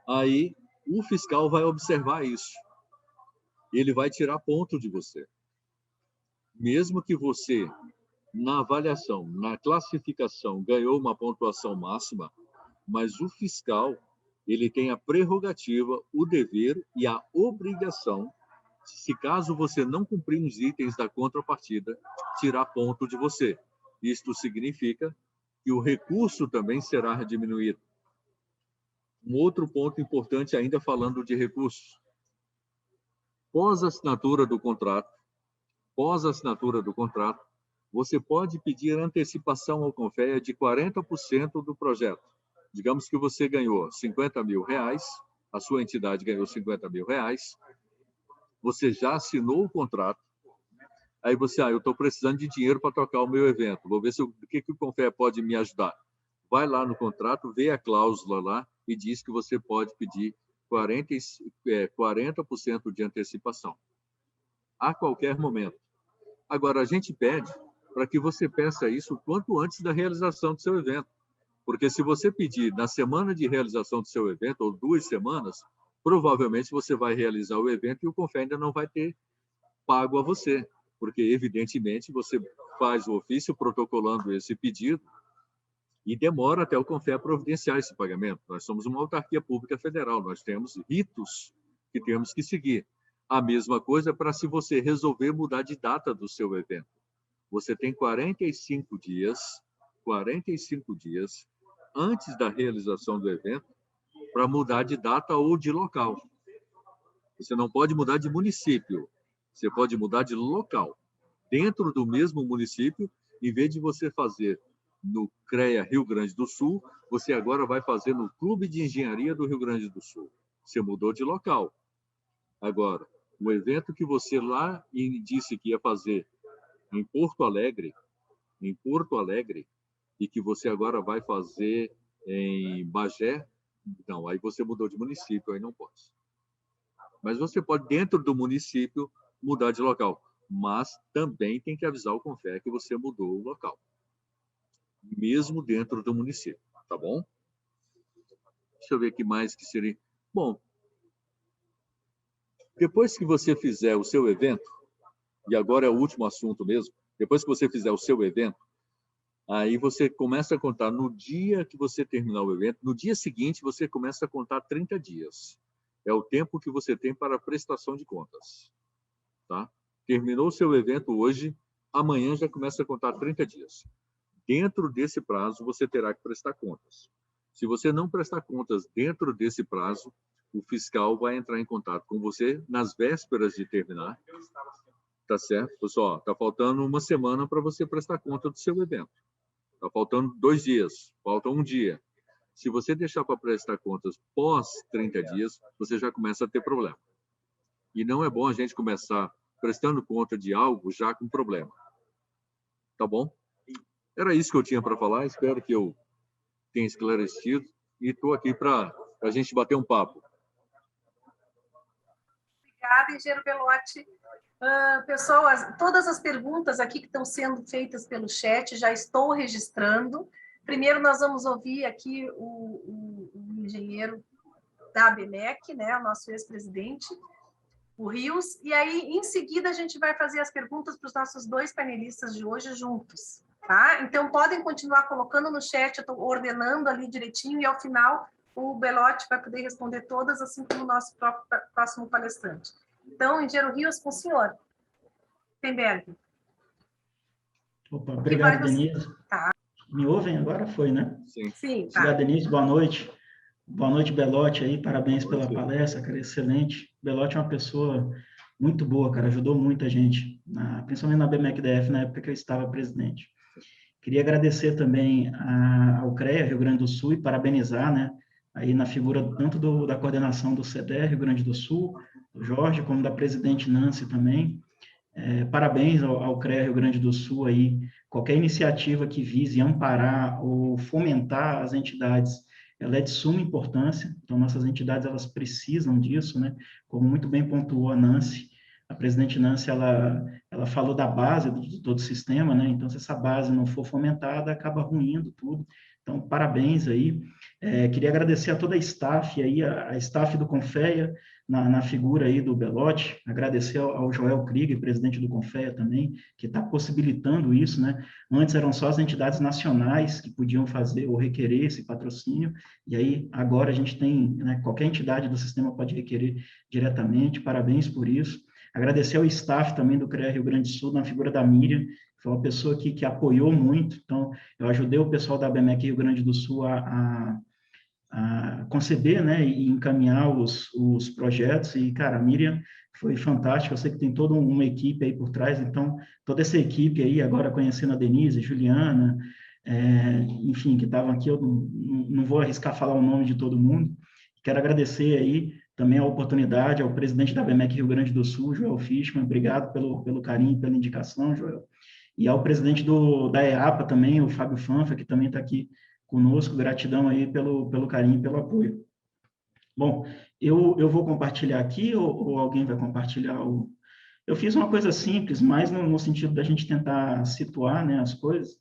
Aí o fiscal vai observar isso. Ele vai tirar ponto de você. Mesmo que você, na avaliação, na classificação, ganhou uma pontuação máxima, mas o fiscal, ele tem a prerrogativa, o dever e a obrigação, se caso você não cumprir os itens da contrapartida, tirar ponto de você. Isto significa que o recurso também será diminuído. Um outro ponto importante ainda falando de recursos. Pós-assinatura do contrato, você pode pedir antecipação ao Confé de 40% do projeto. Digamos que você ganhou R$50 mil, a sua entidade ganhou R$50 mil, você já assinou o contrato, aí você, eu estou precisando de dinheiro para tocar o meu evento, vou ver o que o Confé pode me ajudar. Vai lá no contrato, vê a cláusula lá e diz que você pode pedir 40% de antecipação. a qualquer momento. Agora, a gente pede para que você peça isso quanto antes da realização do seu evento. Porque se você pedir na semana de realização do seu evento, ou 2 semanas, provavelmente você vai realizar o evento e o CONFEA ainda não vai ter pago a você. Porque, evidentemente, você faz o ofício protocolando esse pedido e demora até o CONFEA providenciar esse pagamento. Nós somos uma autarquia pública federal, nós temos ritos que temos que seguir. A mesma coisa para se você resolver mudar de data do seu evento. Você tem 45 dias antes da realização do evento para mudar de data ou de local. Você não pode mudar de município, você pode mudar de local. Dentro do mesmo município, em vez de você fazer no CREA Rio Grande do Sul, você agora vai fazer no Clube de Engenharia do Rio Grande do Sul. Você mudou de local. Agora, o evento que você lá disse que ia fazer em Porto Alegre, e que você agora vai fazer em Bagé, não, aí você mudou de município, aí não pode. Mas você pode, dentro do município, mudar de local. Mas também tem que avisar o CONFEA que você mudou o local. Mesmo dentro do município, tá bom? Deixa eu ver aqui mais que seria... Bom, depois que você fizer o seu evento, e agora é o último assunto mesmo, depois que você fizer o seu evento, aí você começa a contar no dia que você terminar o evento, no dia seguinte você começa a contar 30 dias. É o tempo que você tem para a prestação de contas. Tá? Terminou o seu evento hoje, amanhã já começa a contar 30 dias. Dentro desse prazo, você terá que prestar contas. Se você não prestar contas dentro desse prazo, o fiscal vai entrar em contato com você nas vésperas de terminar. Tá certo? Pessoal, tá faltando uma semana para você prestar conta do seu evento. Tá faltando 2 dias, falta 1 dia. Se você deixar para prestar contas pós 30 dias, você já começa a ter problema. E não é bom a gente começar prestando conta de algo já com problema. Tá bom? Era isso que eu tinha para falar. Espero que eu tenha esclarecido. E estou aqui para a gente bater um papo. Obrigada, engenheiro Belotti. Pessoal, todas as perguntas aqui que estão sendo feitas pelo chat, já estou registrando. Primeiro, nós vamos ouvir aqui o engenheiro da ABMEC, né, o nosso ex-presidente, o Rios, e aí, em seguida, a gente vai fazer as perguntas para os nossos 2 panelistas de hoje juntos. Tá? Então, podem continuar colocando no chat, eu estou ordenando ali direitinho, e ao final o Belotti vai poder responder todas, assim como o nosso próximo palestrante. Então, engenheiro Rios, com o senhor. Temberg. Opa, obrigado, Denise. Tá. Me ouvem agora? Foi, né? Sim. Tá. Obrigado, Denise. Boa noite. Boa noite, Belotti aí. Parabéns pela palestra, cara. Excelente. Belotti é uma pessoa muito boa, cara. Ajudou muita gente, principalmente na BMEC-DF, na época que eu estava presidente. Queria agradecer também ao CREA Rio Grande do Sul e parabenizar, né? Aí na figura tanto da coordenação do CEDER Rio Grande do Sul, do Jorge, como da presidente Nancy também. Parabéns ao CREA Rio Grande do Sul aí, qualquer iniciativa que vise amparar ou fomentar as entidades, ela é de suma importância, então nossas entidades elas precisam disso, né? Como muito bem pontuou a Nancy, a presidente Nancy, ela falou da base de todo o sistema, né? Então se essa base não for fomentada, acaba ruindo tudo. Então parabéns aí. Queria agradecer a toda a staff aí, a staff do CONFEA, na figura aí do Belotti, agradecer ao Joel Krieger, presidente do CONFEA também, que está possibilitando isso, né? Antes eram só as entidades nacionais que podiam fazer ou requerer esse patrocínio, e aí agora a gente tem, né, qualquer entidade do sistema pode requerer diretamente, parabéns por isso. Agradecer ao staff também do CREA Rio Grande do Sul, na figura da Miriam, que foi uma pessoa que apoiou muito, então eu ajudei o pessoal da ABMEC Rio Grande do Sul a conceber, né, e encaminhar os projetos, e, cara, a Miriam foi fantástica, eu sei que tem toda uma equipe aí por trás, então, toda essa equipe aí, agora conhecendo a Denise, Juliana, enfim, que estavam aqui, eu não vou arriscar falar o nome de todo mundo, quero agradecer aí também a oportunidade ao presidente da ABMEC Rio Grande do Sul, Joel Fischmann, obrigado pelo carinho, pela indicação, Joel, e ao presidente da EAPA também, o Fábio Fanfa, que também está aqui conosco, gratidão aí pelo carinho e pelo apoio. Bom, eu vou compartilhar aqui, ou alguém vai compartilhar Eu fiz uma coisa simples, mais no sentido da gente tentar situar, né, as coisas.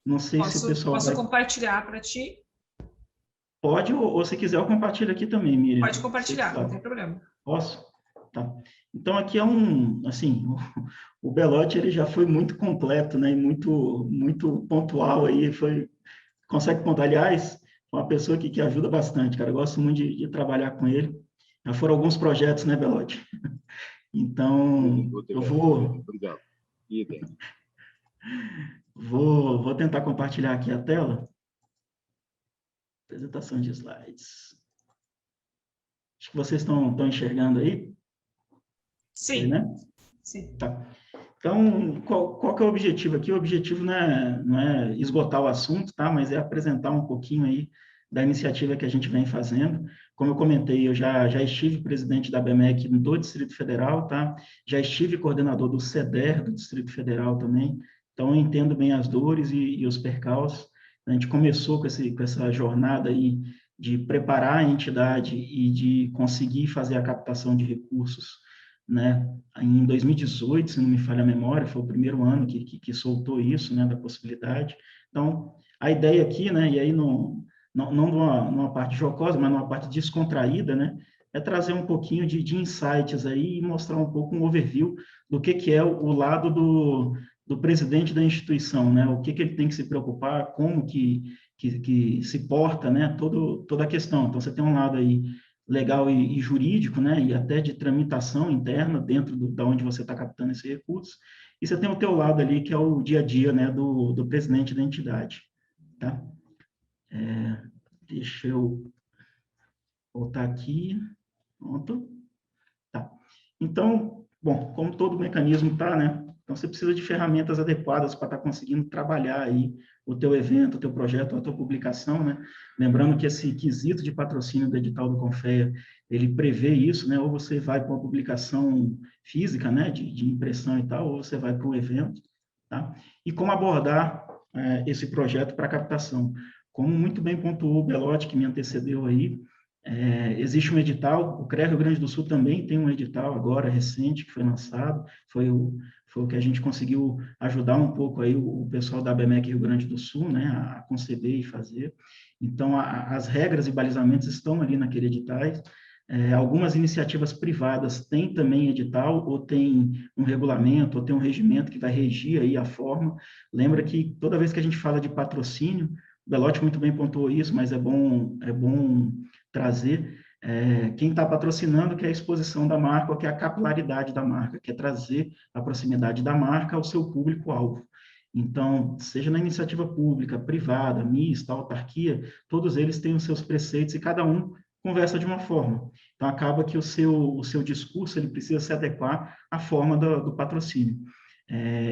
Não sei se o pessoal Posso vai... compartilhar para ti? Pode, ou se quiser eu compartilho aqui também, Miriam. Pode compartilhar, não tem problema. Posso? Tá. Então, aqui é assim, o Belotti, ele já foi muito completo, né, e muito pontual aí, consegue pontuar, aliás, é uma pessoa que ajuda bastante, cara, eu gosto muito de trabalhar com ele. Já foram alguns projetos, né, Belotti? Então, eu vou... Obrigado. Vou tentar compartilhar aqui a tela. Apresentação de slides. Acho que vocês estão enxergando aí? Sim. Aí, né? Sim. Tá. Então, qual que é o objetivo aqui? O objetivo não é esgotar o assunto, tá? Mas é apresentar um pouquinho aí da iniciativa que a gente vem fazendo. Como eu comentei, eu já estive presidente da BMEC do Distrito Federal, tá? Já estive coordenador do CEDER do Distrito Federal também. Então, eu entendo bem as dores e os percalços. A gente começou com essa jornada aí de preparar a entidade e de conseguir fazer a captação de recursos, né? Em 2018, se não me falha a memória, foi o primeiro ano que soltou isso, né, da possibilidade. Então, a ideia aqui, né, e aí não numa parte jocosa, mas numa parte descontraída, né, é trazer um pouquinho de insights aí e mostrar um pouco um overview do que é o lado do presidente da instituição, né, o que ele tem que se preocupar, como que se porta, né, toda a questão. Então, você tem um lado aí legal e jurídico, né, e até de tramitação interna dentro da onde você está captando esse recurso, e você tem o teu lado ali, que é o dia a dia, né, do presidente da entidade, tá? Deixa eu voltar aqui, pronto, tá. Então, bom, como todo mecanismo está, né, então você precisa de ferramentas adequadas para estar conseguindo trabalhar aí o teu evento, o teu projeto, a tua publicação, né? Lembrando que esse quesito de patrocínio do edital do Confea, ele prevê isso, né? Ou você vai para uma publicação física, né, de impressão e tal, ou você vai para um evento, tá? E como abordar esse projeto para captação? Como muito bem pontuou o Belotti, que me antecedeu aí, existe um edital, o CREA Rio Grande do Sul também tem um edital agora, recente, que foi lançado, foi o que a gente conseguiu ajudar um pouco aí o pessoal da BMEC Rio Grande do Sul, né, a conceber e fazer. Então, as regras e balizamentos estão ali naquele edital. Algumas iniciativas privadas têm também edital, ou tem um regulamento, ou tem um regimento que vai regir aí a forma. Lembra que toda vez que a gente fala de patrocínio, o Belotti muito bem pontuou isso, mas é bom trazer quem está patrocinando, que é a exposição da marca, ou que é a capilaridade da marca, que é trazer a proximidade da marca ao seu público-alvo. Então, seja na iniciativa pública, privada, mista, autarquia, todos eles têm os seus preceitos e cada um conversa de uma forma. Então, acaba que o seu discurso ele precisa se adequar à forma do patrocínio.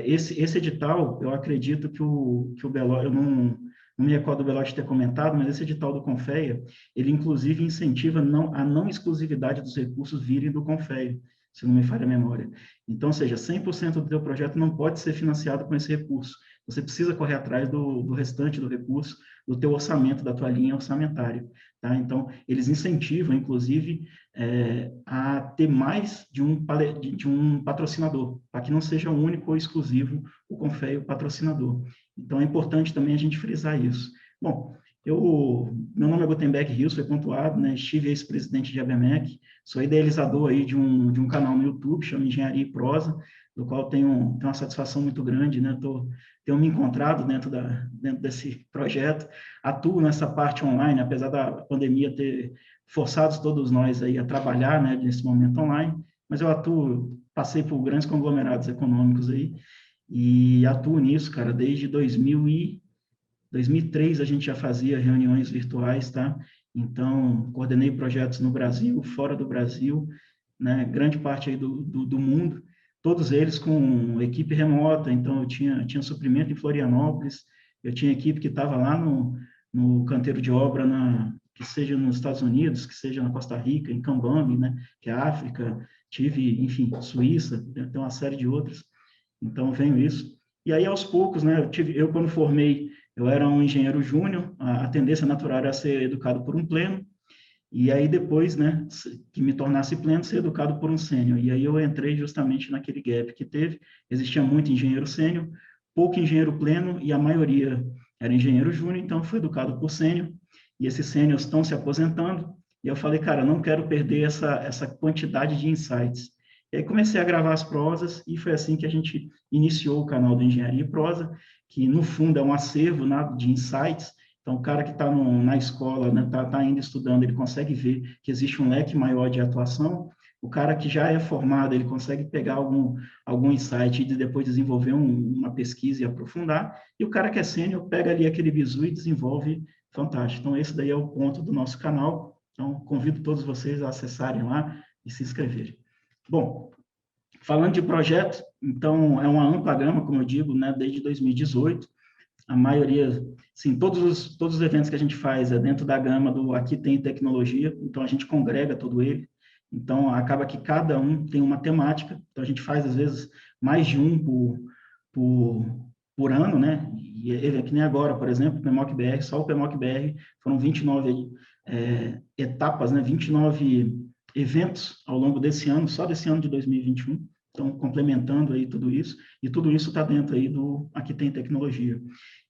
Esse edital, eu acredito que o Belotti, eu não me recordo do Belotti ter comentado, mas esse edital do Confea, ele inclusive incentiva a não exclusividade dos recursos virem do Confea, se não me falha a memória. Então, ou seja, 100% do teu projeto não pode ser financiado com esse recurso. Você precisa correr atrás do restante do recurso, do teu orçamento, da tua linha orçamentária. Tá? Então, eles incentivam, inclusive, a ter mais de um patrocinador, para que não seja único ou exclusivo o Confea o patrocinador. Então, é importante também a gente frisar isso. Bom, meu nome é Gutenberg Rios, foi pontuado, né? Estive ex-presidente de ABMEC, sou idealizador aí de um canal no YouTube, chama Engenharia e Prosa, do qual tenho uma satisfação muito grande, né? Tenho me encontrado dentro desse projeto, atuo nessa parte online, apesar da pandemia ter forçado todos nós aí a trabalhar, né, nesse momento online, mas eu passei por grandes conglomerados econômicos aí, e atuo nisso, cara, desde 2003 a gente já fazia reuniões virtuais, tá? Então, coordenei projetos no Brasil, fora do Brasil, né? Grande parte aí do mundo, todos eles com equipe remota, então eu tinha suprimento em Florianópolis, eu tinha equipe que estava lá no canteiro de obra, que seja nos Estados Unidos, que seja na Costa Rica, em Cambambi, né? Que é a África, enfim, Suíça, tem uma série de outras. Então, venho isso. E aí, aos poucos, né, eu quando formei, eu era um engenheiro júnior, a tendência natural era ser educado por um pleno, E aí depois, né, que me tornasse pleno, ser educado por um sênior. E aí eu entrei justamente naquele gap que teve. Existia muito engenheiro sênior, pouco engenheiro pleno e a maioria era engenheiro júnior, então fui educado por sênior. E esses sêniors estão se aposentando. E eu falei, cara, não quero perder essa quantidade de insights. E aí comecei a gravar as prosas e foi assim que a gente iniciou o canal do Engenharia e Prosa, que no fundo é um acervo, né, de insights. Então, o cara que está na escola, né, tá ainda estudando, ele consegue ver que existe um leque maior de atuação. O cara que já é formado, ele consegue pegar algum insight e depois desenvolver uma pesquisa e aprofundar. E o cara que é sênior pega ali aquele bizu e desenvolve fantástico. Então, esse daí é o ponto do nosso canal. Então, convido todos vocês a acessarem lá e se inscreverem. Bom, falando de projeto, então, é uma ampla gama, como eu digo, né, desde 2018. A maioria, sim, todos os eventos que a gente faz é dentro da gama do Aqui Tem Tecnologia, então a gente congrega todo ele. Então, acaba que cada um tem uma temática, então a gente faz, às vezes, mais de um por ano, né? E é que nem agora, por exemplo, o PMOC-BR, só o PMOC-BR foram 29 etapas, né? 29 eventos ao longo desse ano, só desse ano de 2021. Então, complementando aí tudo isso, e tudo isso está dentro aí do Aqui Tem Tecnologia.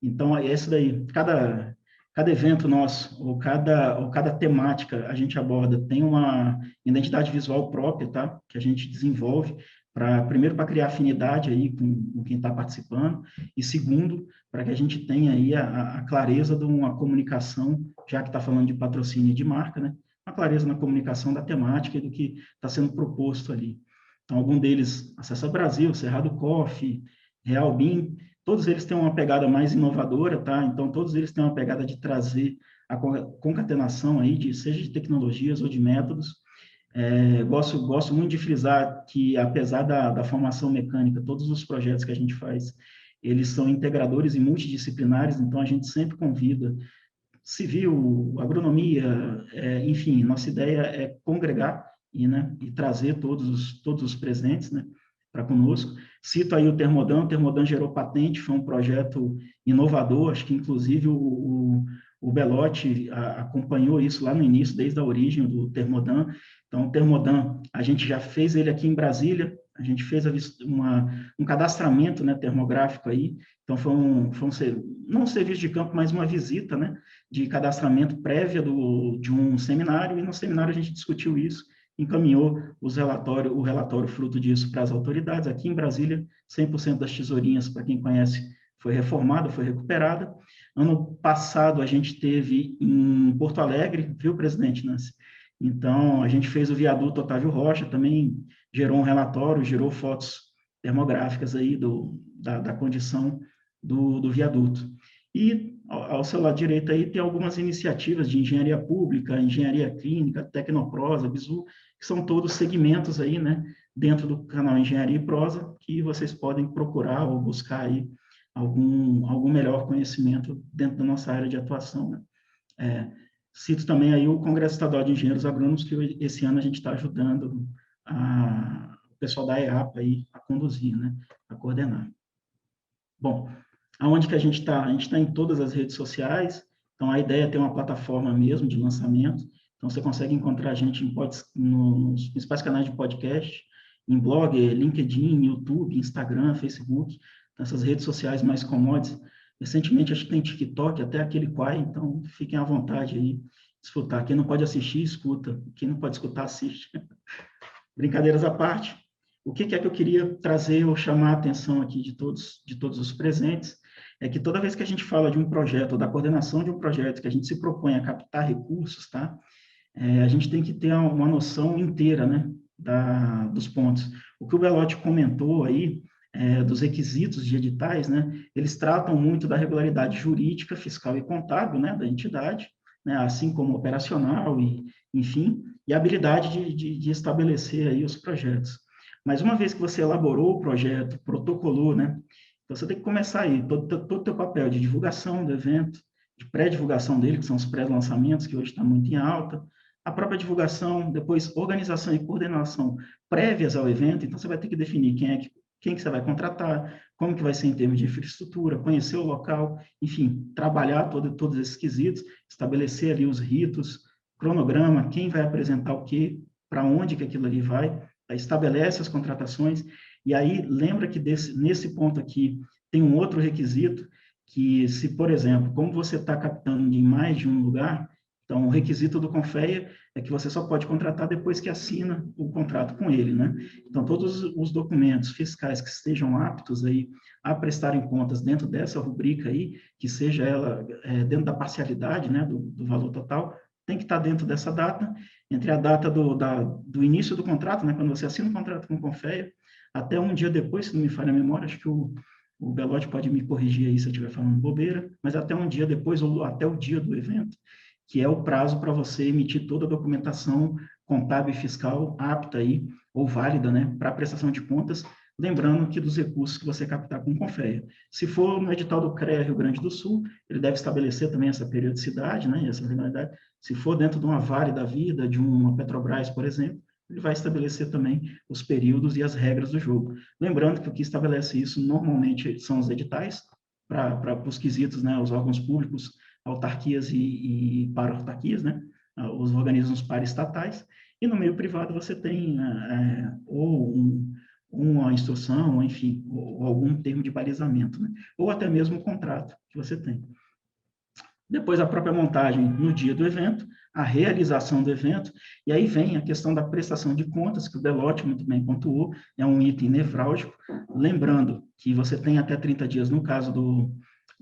Então, é isso daí. Cada evento nosso, ou cada temática a gente aborda, tem uma identidade visual própria, tá? Que a gente desenvolve, primeiro, para criar afinidade aí com quem está participando, e segundo, para que a gente tenha aí a clareza de uma comunicação, já que está falando de patrocínio de marca, né? A clareza na comunicação da temática e do que está sendo proposto ali. Então, algum deles, Acessa Brasil, Cerrado Coffee, Real Bean, todos eles têm uma pegada mais inovadora, tá? Então, todos eles têm uma pegada de trazer a concatenação aí, seja de tecnologias ou de métodos. Gosto muito de frisar que, apesar da formação mecânica, todos os projetos que a gente faz, eles são integradores e multidisciplinares, então a gente sempre convida civil, agronomia, enfim, nossa ideia é congregar e trazer todos os presentes, né, para conosco. Cito aí o Termodan gerou patente, foi um projeto inovador, acho que inclusive o Belotti acompanhou isso lá no início, desde a origem do Termodan. Então, o Termodan, a gente já fez ele aqui em Brasília, a gente fez um cadastramento, né, termográfico aí, então foi não um serviço de campo, mas uma visita, né, de cadastramento prévia de um seminário, e no seminário a gente discutiu isso, encaminhou o relatório fruto disso para as autoridades. Aqui em Brasília, 100% das tesourinhas, para quem conhece, foi reformada, foi recuperada. Ano passado, a gente teve em Porto Alegre, viu, presidente Nancy? Então, a gente fez o viaduto Otávio Rocha, também gerou um relatório, gerou fotos termográficas aí da condição do viaduto. E ao seu lado direito aí tem algumas iniciativas de engenharia pública, engenharia clínica, Tecnoprosa, Bizu, que são todos segmentos aí, né, dentro do canal Engenharia e Prosa, que vocês podem procurar ou buscar aí algum melhor conhecimento dentro da nossa área de atuação, né. Cito também aí o Congresso Estadual de Engenheiros Agrônomos, que esse ano a gente está ajudando o pessoal da EAPA aí a conduzir, né, a coordenar. Bom, aonde que a gente está? A gente está em todas as redes sociais, então a ideia é ter uma plataforma mesmo de lançamento, então você consegue encontrar a gente nos principais canais de podcast, em blog, LinkedIn, YouTube, Instagram, Facebook, essas redes sociais mais commodities. Recentemente, acho que tem TikTok, até aquele Quai, então fiquem à vontade aí, escutar. Quem não pode assistir, escuta. Quem não pode escutar, assiste. Brincadeiras à parte, o que é que eu queria trazer ou chamar a atenção aqui de todos os presentes, é que toda vez que a gente fala de um projeto, ou da coordenação de um projeto, que a gente se propõe a captar recursos, tá? A gente tem que ter uma noção inteira, né, dos pontos. O que o Belotti comentou aí, dos requisitos de editais, né, eles tratam muito da regularidade jurídica, fiscal e contábil, né, da entidade, né, assim como operacional e, enfim, e a habilidade de estabelecer aí os projetos. Mas uma vez que você elaborou o projeto, protocolou, né, então você tem que começar aí, todo o teu papel de divulgação do evento, de pré-divulgação dele, que são os pré-lançamentos, que hoje está muito em alta, a própria divulgação, depois organização e coordenação prévias ao evento, então você vai ter que definir quem que você vai contratar, como que vai ser em termos de infraestrutura, conhecer o local, enfim, trabalhar todos esses quesitos, estabelecer ali os ritos, cronograma, quem vai apresentar o quê, para onde que aquilo ali vai, estabelece as contratações, e aí lembra que nesse ponto aqui tem um outro requisito, que se, por exemplo, como você está captando em mais de um lugar, então o requisito do Confeia é que você só pode contratar depois que assina o contrato com ele, né? Então, todos os documentos fiscais que estejam aptos aí a prestarem contas dentro dessa rubrica aí, que seja ela dentro da parcialidade, né, do valor total, tem que estar dentro dessa data, entre a data do início do contrato, né, quando você assina o contrato com o Confeia, até um dia depois, se não me falha a memória, acho que o Belotti pode me corrigir aí se eu estiver falando bobeira, mas até um dia depois, ou até o dia do evento, que é o prazo para você emitir toda a documentação contábil e fiscal apta aí, ou válida, né, para prestação de contas, lembrando que dos recursos que você captar com o Confeia. Se for no edital do CREA Rio Grande do Sul, ele deve estabelecer também essa periodicidade, né, essa regularidade. Se for dentro de uma Vale da Vida, de uma Petrobras, por exemplo, ele vai estabelecer também os períodos e as regras do jogo. Lembrando que o que estabelece isso normalmente são os editais, para os quesitos, né, os órgãos públicos, autarquias e para-autarquias, né, os organismos paraestatais, e no meio privado você tem ou uma instrução, ou, enfim, ou algum termo de balizamento, né, ou até mesmo o contrato que você tem. Depois a própria montagem no dia do evento, a realização do evento, e aí vem a questão da prestação de contas, que o Belotti muito bem pontuou, é um item nevrálgico, lembrando que você tem até 30 dias no caso do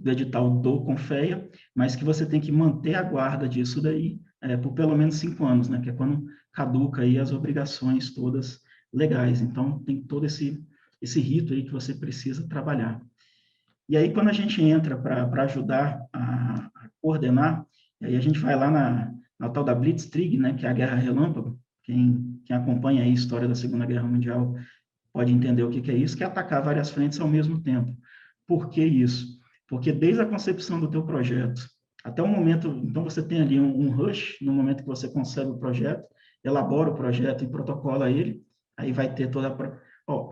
edital do Confeia, mas que você tem que manter a guarda disso daí por pelo menos 5 anos, né, que é quando caduca aí as obrigações todas legais. Então, tem todo esse rito aí que você precisa trabalhar. E aí, quando a gente entra para ajudar a coordenar, aí a gente vai lá na tal da Blitzkrieg, né, que é a Guerra Relâmpago. Quem acompanha aí a história da Segunda Guerra Mundial pode entender o que é isso, que é atacar várias frentes ao mesmo tempo. Por que isso? Porque desde a concepção do teu projeto até o momento, então você tem ali um rush, no momento que você concebe o projeto, elabora o projeto e protocola ele, aí vai ter toda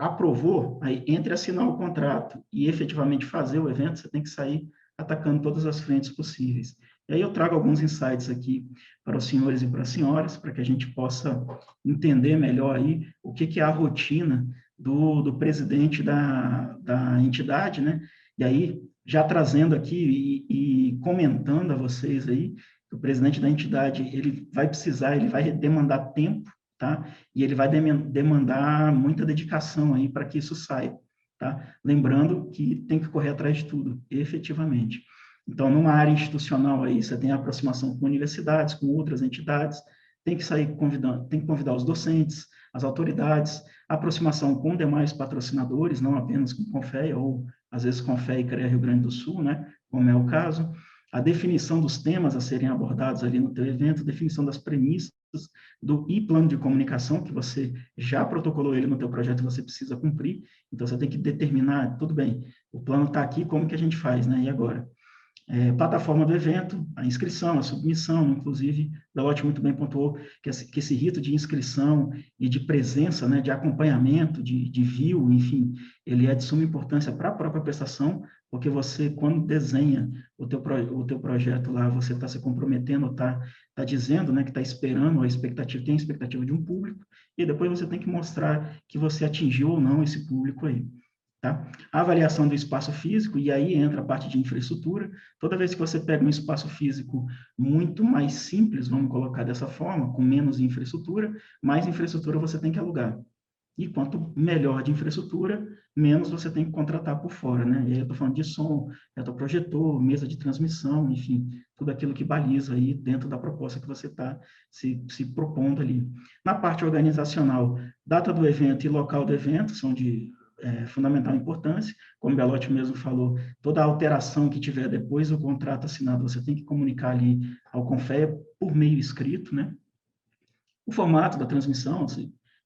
aprovou, aí entre assinar o contrato e efetivamente fazer o evento, você tem que sair atacando todas as frentes possíveis. E aí eu trago alguns insights aqui para os senhores e para as senhoras, para que a gente possa entender melhor aí o que é a rotina do presidente da entidade, né? E aí, já trazendo aqui e comentando a vocês aí, que o presidente da entidade, ele vai demandar tempo, tá? E ele vai demandar muita dedicação aí para que isso saia, tá? Lembrando que tem que correr atrás de tudo, efetivamente. Então, numa área institucional aí, você tem a aproximação com universidades, com outras entidades, tem que sair convidando, tem que convidar os docentes, as autoridades, a aproximação com demais patrocinadores, não apenas com Confeia, ou às vezes Confeia e CREA Rio Grande do Sul, né? Como é o caso. A definição dos temas a serem abordados ali no teu evento, definição das premissas do plano de comunicação, que você já protocolou ele no teu projeto e você precisa cumprir, então você tem que determinar, tudo bem, o plano está aqui, como que a gente faz, né? E agora? Plataforma do evento, a inscrição, a submissão, inclusive, o Belotti muito bem pontuou que esse rito de inscrição e de presença, né, de acompanhamento, de view, enfim, ele é de suma importância para a própria prestação, porque você, quando desenha o teu projeto lá, você está se comprometendo, está dizendo, né, que está esperando, tem a expectativa de um público, e depois você tem que mostrar que você atingiu ou não esse público aí. Tá? A avaliação do espaço físico, e aí entra a parte de infraestrutura. Toda vez que você pega um espaço físico muito mais simples, vamos colocar dessa forma, com menos infraestrutura, mais infraestrutura você tem que alugar. E quanto melhor de infraestrutura, menos você tem que contratar por fora, né? E aí eu estou falando de som, retroprojetor, mesa de transmissão, enfim, tudo aquilo que baliza aí dentro da proposta que você está se propondo ali. Na parte organizacional, data do evento e local do evento são de fundamental importância, como o Belotti mesmo falou, toda alteração que tiver depois do contrato assinado, você tem que comunicar ali ao Confeia por meio escrito, né? O formato da transmissão,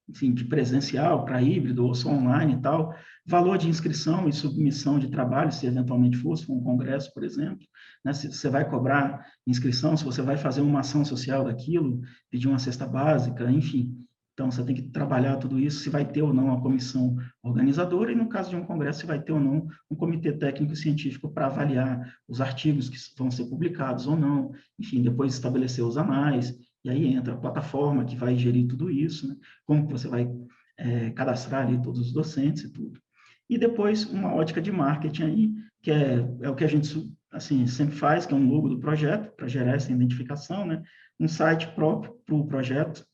enfim, de presencial para híbrido ou só online e tal, valor de inscrição e submissão de trabalho, se eventualmente fosse um congresso, por exemplo, né? Se você vai cobrar inscrição, se você vai fazer uma ação social daquilo, pedir uma cesta básica, enfim. Então, você tem que trabalhar tudo isso, se vai ter ou não a comissão organizadora, e no caso de um congresso, se vai ter ou não um comitê técnico e científico para avaliar os artigos que vão ser publicados ou não, enfim, depois estabelecer os anais, E aí entra a plataforma que vai gerir tudo isso, né? Como que você vai cadastrar ali todos os docentes e tudo. E depois uma ótica de marketing aí, que é o que a gente assim, sempre faz, que é um logo do projeto, para gerar essa identificação, né? Um site próprio para o projeto,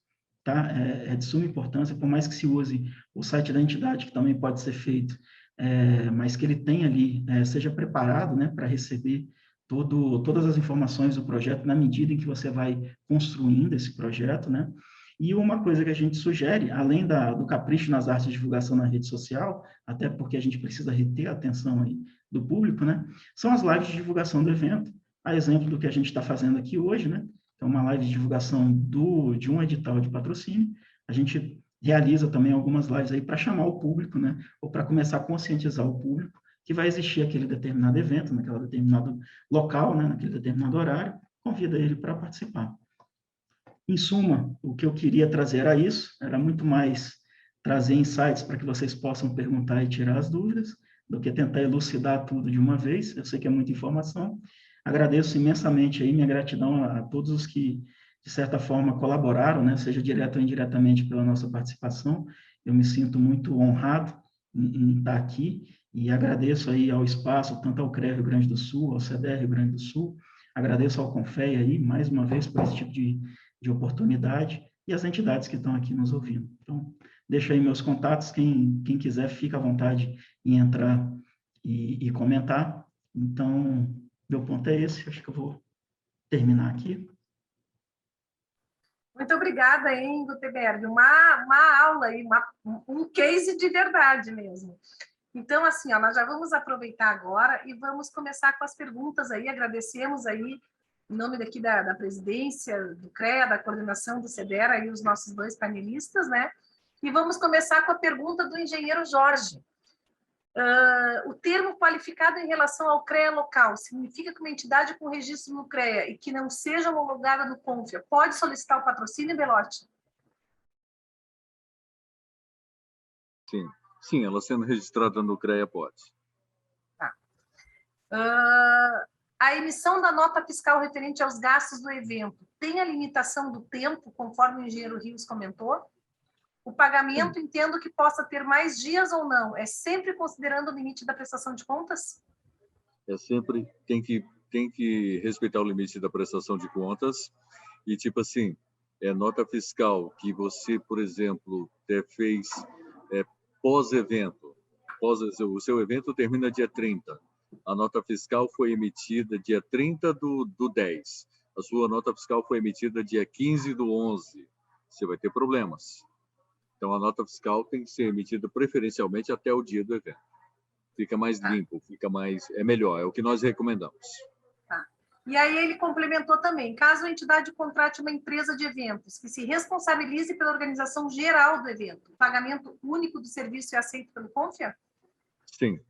tá? É de suma importância, por mais que se use o site da entidade, que também pode ser feito, mas que ele tenha ali, seja preparado, né, para receber todas as informações do projeto na medida em que você vai construindo esse projeto, né? E uma coisa que a gente sugere, além do capricho nas artes de divulgação na rede social, até porque a gente precisa reter a atenção aí do público, né? São as lives de divulgação do evento, a exemplo do que a gente está fazendo aqui hoje, né? Então, uma live de divulgação de um edital de patrocínio. A gente realiza também algumas lives aí para chamar o público, né? Ou para começar a conscientizar o público que vai existir aquele determinado evento, naquele determinado local, né? Naquele determinado horário, convida ele para participar. Em suma, o que eu queria trazer era isso, era muito mais trazer insights para que vocês possam perguntar e tirar as dúvidas, do que tentar elucidar tudo de uma vez. Eu sei que é muita informação. Agradeço imensamente aí, minha gratidão a todos os que, de certa forma, colaboraram, né, seja direto ou indiretamente pela nossa participação. Eu me sinto muito honrado em estar aqui e agradeço aí ao espaço, tanto ao CREA Rio Grande do Sul, ao CDR Rio Grande do Sul, agradeço ao CONFEA aí, mais uma vez, por esse tipo de oportunidade e as entidades que estão aqui nos ouvindo. Então, deixo aí meus contatos, quem quiser, fica à vontade em entrar e comentar. Então, meu ponto é esse, acho que eu vou terminar aqui. Muito obrigada, hein, Gutenberg. Uma aula aí, um case de verdade mesmo. Então, assim, ó, nós já vamos aproveitar agora e vamos começar com as perguntas aí. Agradecemos aí, em nome daqui da presidência, do CREA, da coordenação do CEDERA, aí os nossos dois panelistas, né? E vamos começar com a pergunta do engenheiro Jorge. O termo qualificado em relação ao CREA local significa que uma entidade com registro no CREA e que não seja homologada no CONFIA pode solicitar o patrocínio, Belotti? Sim, ela sendo registrada no CREA pode. Tá. A emissão da nota fiscal referente aos gastos do evento tem a limitação do tempo, conforme o engenheiro Rios comentou? O pagamento, Sim. entendo que possa ter mais dias ou não, é sempre considerando o limite da prestação de contas? É sempre, tem que respeitar o limite da prestação de contas e, tipo assim, nota fiscal que você, por exemplo, fez pós-evento, o seu evento termina dia 30, a nota fiscal foi emitida dia 30 do 10, a sua nota fiscal foi emitida dia 15 do 11, você vai ter problemas. Então, a nota fiscal tem que ser emitida preferencialmente até o dia do evento. Fica mais limpo, é melhor, é o que nós recomendamos. Tá. E aí ele complementou também, caso a entidade contrate uma empresa de eventos que se responsabilize pela organização geral do evento, o pagamento único do serviço é aceito pelo CONFIA? Sim,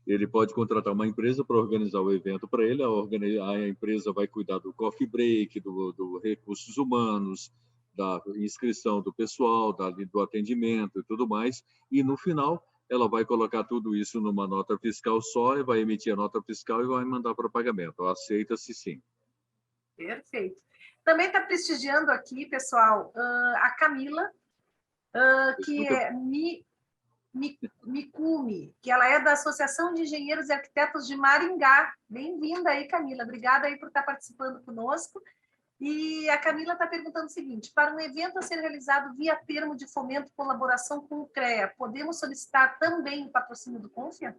ele pode contratar uma empresa para organizar o evento para ele, a empresa vai cuidar do coffee break, do recursos humanos, da inscrição do pessoal, do atendimento e tudo mais, e no final ela vai colocar tudo isso numa nota fiscal só, e vai emitir a nota fiscal e vai mandar para pagamento. Aceita-se sim. Perfeito. Também está prestigiando aqui, pessoal, a Camila, que é Mikumi, que ela é da Associação de Engenheiros e Arquitetos de Maringá. Bem-vinda aí, Camila. Obrigada aí por estar participando conosco. E a Camila está perguntando o seguinte, para um evento a ser realizado via termo de fomento e colaboração com o CREA, podemos solicitar também o patrocínio do CONFIA?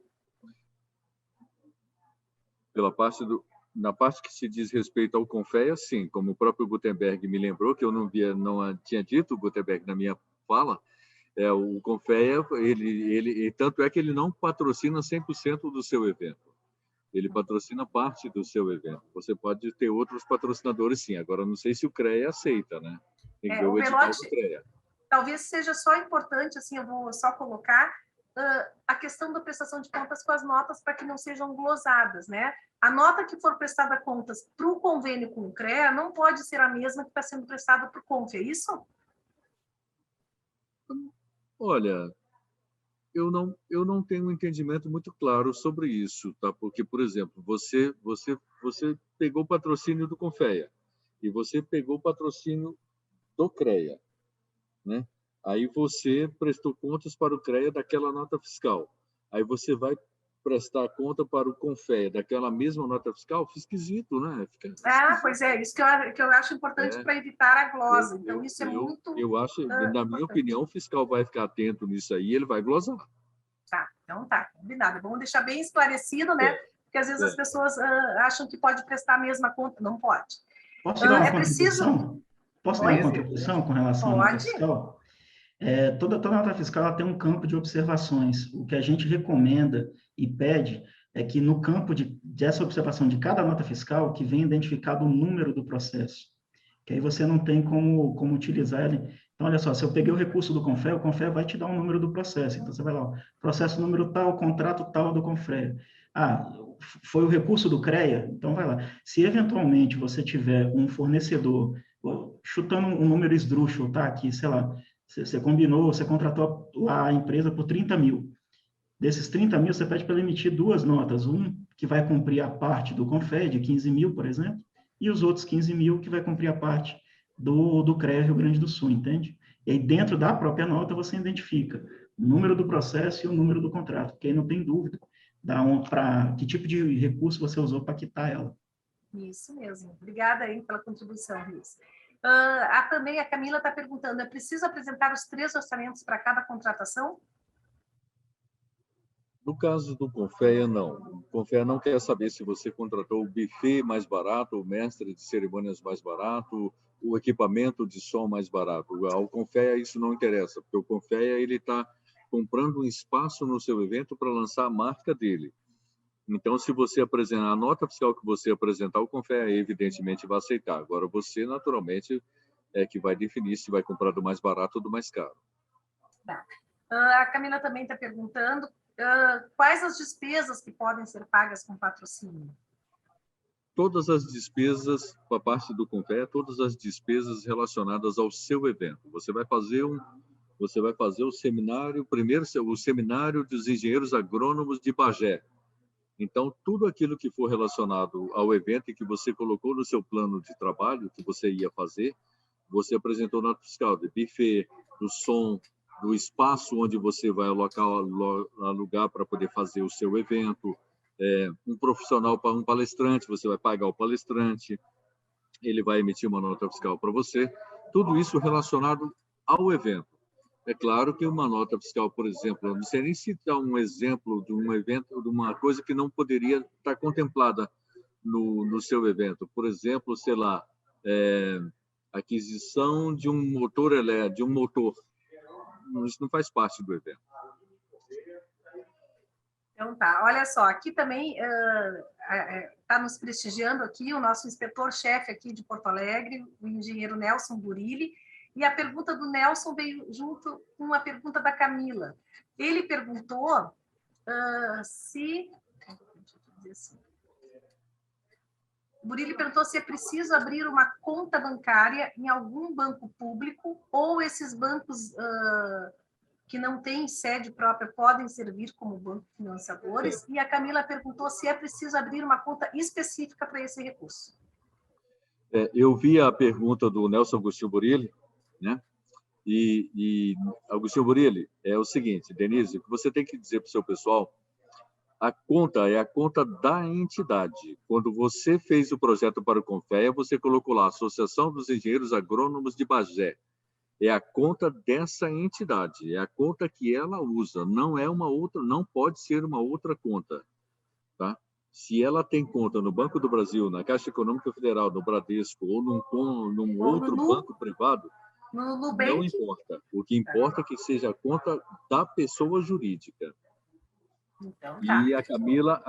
Na parte que se diz respeito ao CONFEA, sim, como o próprio Gutenberg me lembrou, que eu não tinha dito, Gutenberg, na minha fala, o CONFEA, tanto é que ele não patrocina 100% do seu evento. Ele patrocina parte do seu evento. Você pode ter outros patrocinadores, sim. Agora, não sei se o CREA aceita, né? Tem que ver o edital do CREA. Talvez seja só importante, assim, eu vou só colocar a questão da prestação de contas com as notas para que não sejam glosadas, né? A nota que for prestada contas para o convênio com o CREA não pode ser a mesma que está sendo prestada para o CONFIA, é isso? Olha, eu não tenho um entendimento muito claro sobre isso, tá? Porque, por exemplo, você pegou o patrocínio do CONFEA e você pegou o patrocínio do CREA, né? Aí você prestou contas para o CREA daquela nota fiscal. Aí você vai prestar conta para o CONFEA daquela mesma nota fiscal, fica esquisito, né? Pois é, isso que eu acho importante para evitar a glosa. Então, isso é muito... Eu acho, na minha opinião, o fiscal vai ficar atento nisso aí e ele vai glosar. Tá, então tá, combinado. Vamos deixar bem esclarecido, né? Porque às vezes as pessoas acham que pode prestar a mesma conta. Não pode. Posso dar uma contribuição? Posso dar uma contribuição com relação à nota fiscal? Toda nota fiscal ela tem um campo de observações. O que a gente recomenda e pede é que no campo dessa observação de cada nota fiscal, que venha identificado o número do processo, que aí você não tem como utilizar ele. Então, olha só, se eu peguei o recurso do CONFEA, o CONFEA vai te dar um número do processo. Então, você vai lá, processo número tal, contrato tal do CONFEA. Foi o recurso do CREA? Então, vai lá. Se, eventualmente, você tiver um fornecedor, chutando um número esdrúxulo, tá? Aqui, sei lá, você combinou, você contratou a empresa por 30 mil. Desses 30 mil, você pede para ela emitir 2 notas. Um que vai cumprir a parte do CONFEA, de 15 mil, por exemplo, e os outros 15 mil que vai cumprir a parte do CREA Rio Grande do Sul, entende? E aí, dentro da própria nota, você identifica o número do processo e o número do contrato, porque aí não tem dúvida para que tipo de recurso você usou para quitar ela. Isso mesmo. Obrigada aí pela contribuição, Luiz. Também a Camila está perguntando, é preciso apresentar os 3 orçamentos para cada contratação? No caso do CONFEA, não. O CONFEA não quer saber se você contratou o buffet mais barato, o mestre de cerimônias mais barato, o equipamento de som mais barato. Ao CONFEA isso não interessa, porque o CONFEA ele está comprando um espaço no seu evento para lançar a marca dele. Então, se você apresentar a nota fiscal que você apresentar, o CONFEA evidentemente vai aceitar. Agora, você, naturalmente, é que vai definir se vai comprar do mais barato ou do mais caro. Tá. A Camila também está perguntando quais as despesas que podem ser pagas com patrocínio? Todas as despesas, por parte do CONFEA, todas as despesas relacionadas ao seu evento. Você vai fazer o seminário, o seminário dos engenheiros agrônomos de Bagé. Então, tudo aquilo que for relacionado ao evento e que você colocou no seu plano de trabalho, que você ia fazer, você apresentou nota fiscal de buffet, do som, do espaço onde você vai alugar para poder fazer o seu evento, um profissional para um palestrante, você vai pagar o palestrante, ele vai emitir uma nota fiscal para você, tudo isso relacionado ao evento. É claro que uma nota fiscal, por exemplo, eu não sei nem citar um exemplo de um evento, de uma coisa que não poderia estar contemplada no seu evento. Por exemplo, sei lá, aquisição de um motor elétrico, de um motor. Isso não faz parte do evento. Então tá, olha só, aqui também está nos prestigiando aqui o nosso inspetor-chefe aqui de Porto Alegre, o engenheiro Nelson Burilli, e a pergunta do Nelson veio junto com a pergunta da Camila. Ele perguntou o Burilli perguntou se é preciso abrir uma conta bancária em algum banco público ou esses bancos que não têm sede própria podem servir como banco financiadores. E a Camila perguntou se é preciso abrir uma conta específica para esse recurso. Eu vi a pergunta do Nelson Agostinho Burilli, né? E Agostinho Burilli, é o seguinte, Denise, o que você tem que dizer para o seu pessoal, a conta é a conta da entidade. Quando você fez o projeto para o CONFEA, você colocou lá Associação dos Engenheiros Agrônomos de Bagé. É a conta dessa entidade, é a conta que ela usa, não é uma outra, não pode ser uma outra conta, tá? Se ela tem conta no Banco do Brasil, na Caixa Econômica Federal, no Bradesco ou num outro banco privado, não importa. O que importa é que seja a conta da pessoa jurídica. Então, tá. E a Camila,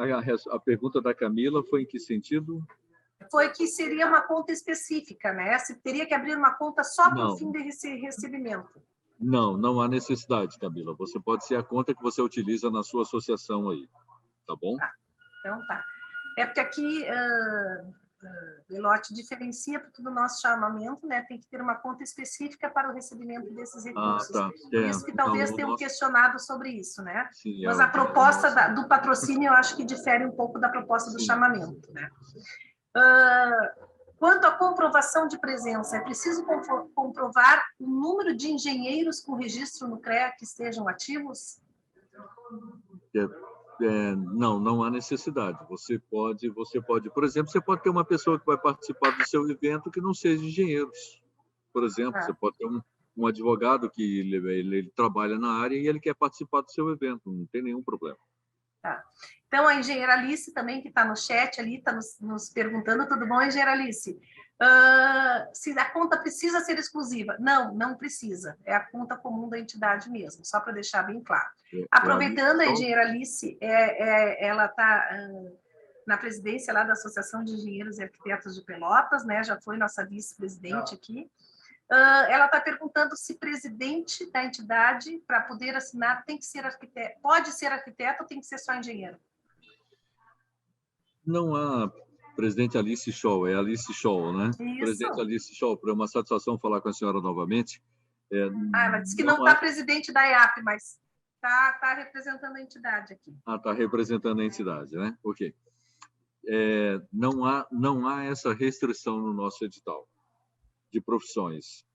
a pergunta da Camila foi em que sentido? Foi que seria uma conta específica, né? Se teria que abrir uma conta só para o fim de recebimento. Não há necessidade, Camila. Você pode ser a conta que você utiliza na sua associação aí, tá bom? Tá. Então tá. É porque aqui Belotti diferencia porque do nosso chamamento, né? Tem que ter uma conta específica para o recebimento desses recursos. Tá. Isso que talvez tenham questionado sobre isso, né? Sim, mas a proposta do patrocínio eu acho que difere um pouco da proposta do chamamento, né? Quanto à comprovação de presença, é preciso comprovar o número de engenheiros com registro no CREA que estejam ativos? Não há necessidade. Você pode, por exemplo, você pode ter uma pessoa que vai participar do seu evento que não seja engenheiros. Por exemplo, você pode ter um advogado que ele trabalha na área e ele quer participar do seu evento, não tem nenhum problema. Tá. Então, a engenheira Alice também, que está no chat ali, está nos perguntando, tudo bom, engenheira Alice? Se a conta precisa ser exclusiva? Não precisa. É a conta comum da entidade mesmo, só para deixar bem claro. Aproveitando, a engenheira Alice, ela está na presidência lá da Associação de Engenheiros e Arquitetos de Pelotas, né? Já foi nossa vice-presidente aqui. Ela está perguntando se presidente da entidade, para poder assinar, tem que ser arquiteto. Pode ser arquiteto ou tem que ser só engenheiro? Não há presidente Alice Scholl, é Alice Scholl, né? Isso. Presidente Alice Scholl, é uma satisfação falar com a senhora novamente. Ela disse que não está presidente da IAP, mas está representando a entidade aqui. Está representando a entidade, né? Ok. Não há essa restrição no nosso edital de profissões.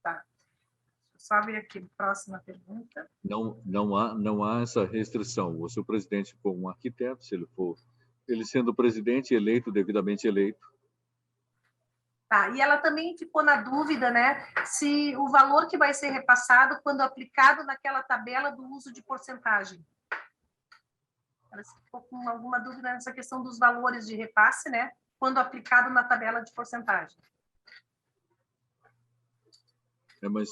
Tá. Só abrir aqui a próxima pergunta. Não há essa restrição. Se o presidente for um arquiteto, se ele sendo presidente eleito, devidamente eleito. Tá, e ela também ficou na dúvida, né, se o valor que vai ser repassado quando aplicado naquela tabela do uso de porcentagem. Ela ficou com alguma dúvida nessa questão dos valores de repasse, né, quando aplicado na tabela de porcentagem. Mas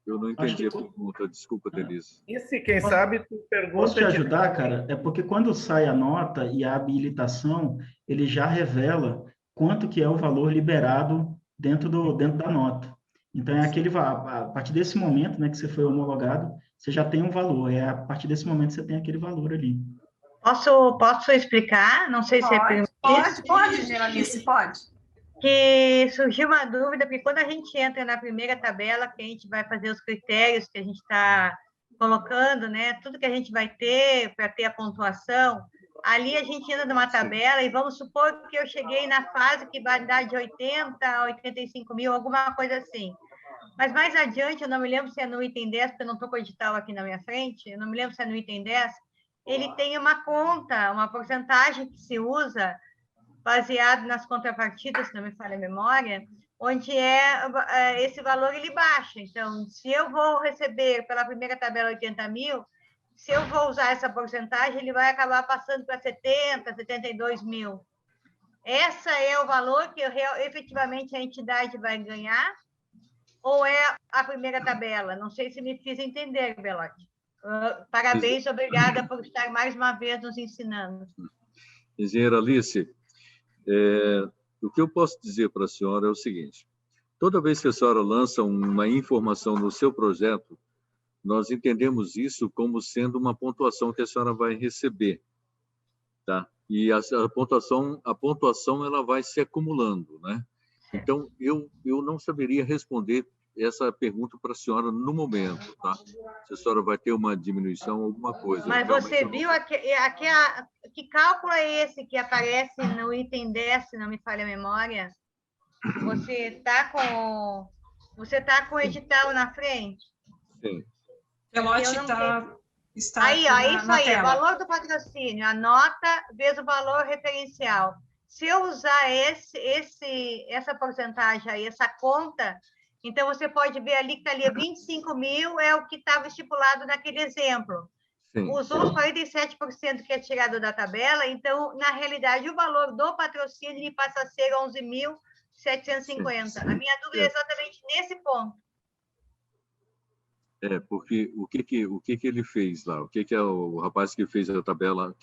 eu não entendi a pergunta, desculpa, Denise. Esse, quem sabe, tu pergunta... Posso te ajudar, cara? É porque quando sai a nota e a habilitação, ele já revela quanto que é o valor liberado dentro da nota. Então, a partir desse momento, né, que você foi homologado, você já tem um valor. A partir desse momento, você tem aquele valor ali. Posso explicar? Não sei se é permitido. Pode, Geralice, pode. Que surgiu uma dúvida, porque quando a gente entra na primeira tabela, que a gente vai fazer os critérios que a gente está colocando, né, tudo que a gente vai ter para ter a pontuação, ali a gente entra numa tabela e vamos supor que eu cheguei na fase que vai dar de 80 a 85 mil, alguma coisa assim. Mas mais adiante, eu não me lembro se é no item 10, porque eu não estou com o edital aqui na minha frente, eu não me lembro se é no item 10, ele tem uma conta, uma porcentagem que se usa baseado nas contrapartidas, se não me falha a memória, onde esse valor ele baixa. Então, se eu vou receber pela primeira tabela 80 mil, se eu vou usar essa porcentagem, ele vai acabar passando para 70, 72 mil. Esse é o valor que efetivamente a entidade vai ganhar, ou é a primeira tabela? Não sei se me fiz entender, Belotti. Parabéns, obrigada por estar mais uma vez nos ensinando. Engenheira Alice, o que eu posso dizer para a senhora é o seguinte: toda vez que a senhora lança uma informação no seu projeto, nós entendemos isso como sendo uma pontuação que a senhora vai receber, tá? E a pontuação ela vai se acumulando, né? Então, eu não saberia responder essa pergunta para a senhora no momento, tá? Se a senhora vai ter uma diminuição, alguma coisa. Mas você viu que cálculo é esse que aparece no item 10, se não me falha a memória? Você está com o edital na frente? Sim. Pelote está aí, ó, isso aí, o valor do patrocínio, a nota vezes o valor referencial. Se eu usar essa porcentagem aí, essa conta, então você pode ver ali que está ali 25 mil é o que estava estipulado naquele exemplo. Sim. Usou os 47% que é tirado da tabela, então, na realidade, o valor do patrocínio ele passa a ser 11.750. A minha dúvida é exatamente nesse ponto. Porque o que ele fez lá? O que é o rapaz que fez a tabela?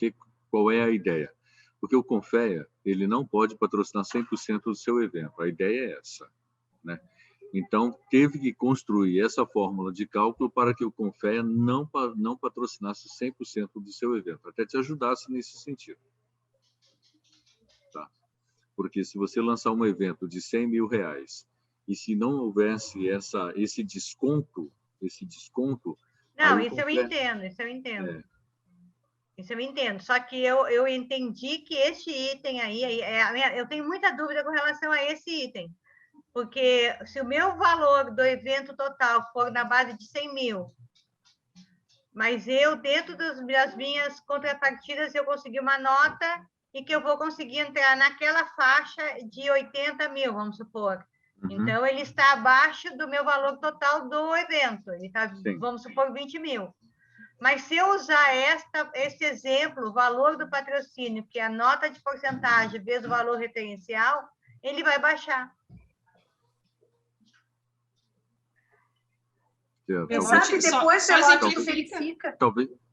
Qual é a ideia? Porque o Confea, ele não pode patrocinar 100% do seu evento. A ideia é essa, né? Então, teve que construir essa fórmula de cálculo para que o Confea não patrocinasse 100% do seu evento, até te ajudasse nesse sentido. Tá? Porque se você lançar um evento de R$100 mil, e se não houvesse esse desconto... Não, isso eu entendo. Isso eu entendo. Só que eu entendi que este item aí, eu tenho muita dúvida com relação a esse item. Porque se o meu valor do evento total for na base de 100 mil, mas eu, dentro das minhas contrapartidas, eu consegui uma nota e que eu vou conseguir entrar naquela faixa de 80 mil, vamos supor. Então, ele está abaixo do meu valor total do evento. Ele está, vamos supor, 20 mil. Mas se eu usar esse exemplo, o valor do patrocínio, que é a nota de porcentagem vezes o valor referencial, ele vai baixar. Sabe, depois você verifica.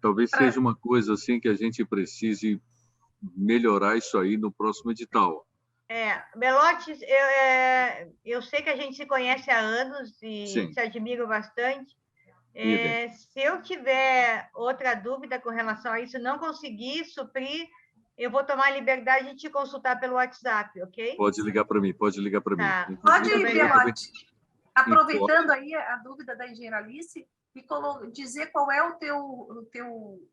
Talvez seja uma coisa assim que a gente precise melhorar isso aí no próximo edital. Belotti, eu sei que a gente se conhece há anos e se admira bastante. Se eu tiver outra dúvida com relação a isso, não conseguir suprir, eu vou tomar a liberdade de te consultar pelo WhatsApp, ok? Pode ligar para mim, pode ligar para mim. Pode ir, Belotti. Aproveitando aí a dúvida da engenheira Alice, dizer qual é o teu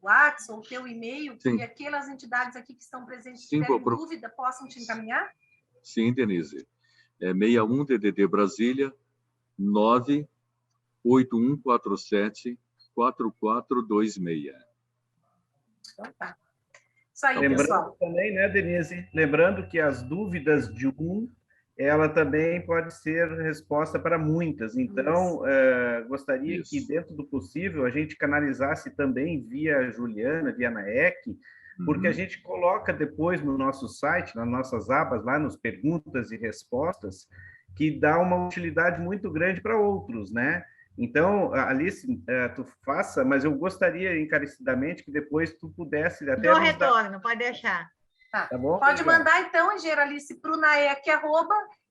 WhatsApp ou o teu e-mail, e aquelas entidades aqui que estão presentes, se tiverem dúvida, possam te encaminhar? Sim, Denise. 61 DDD Brasília, 98147 4426. Então tá. Isso aí, lembrando pessoal. Também, né, Denise? Lembrando que as dúvidas de ela também pode ser resposta para muitas. Então, gostaria que, dentro do possível, a gente canalizasse também via Juliana, via NAEC, porque a gente coloca depois no nosso site, nas nossas abas, lá nos perguntas e respostas, que dá uma utilidade muito grande para outros, né? Então, Alice, tu faça, mas eu gostaria encarecidamente que depois tu pudesse até... Do retorno, pode deixar. Tá bom? Pode mandar, então, engenheira Alice, para o NAEC,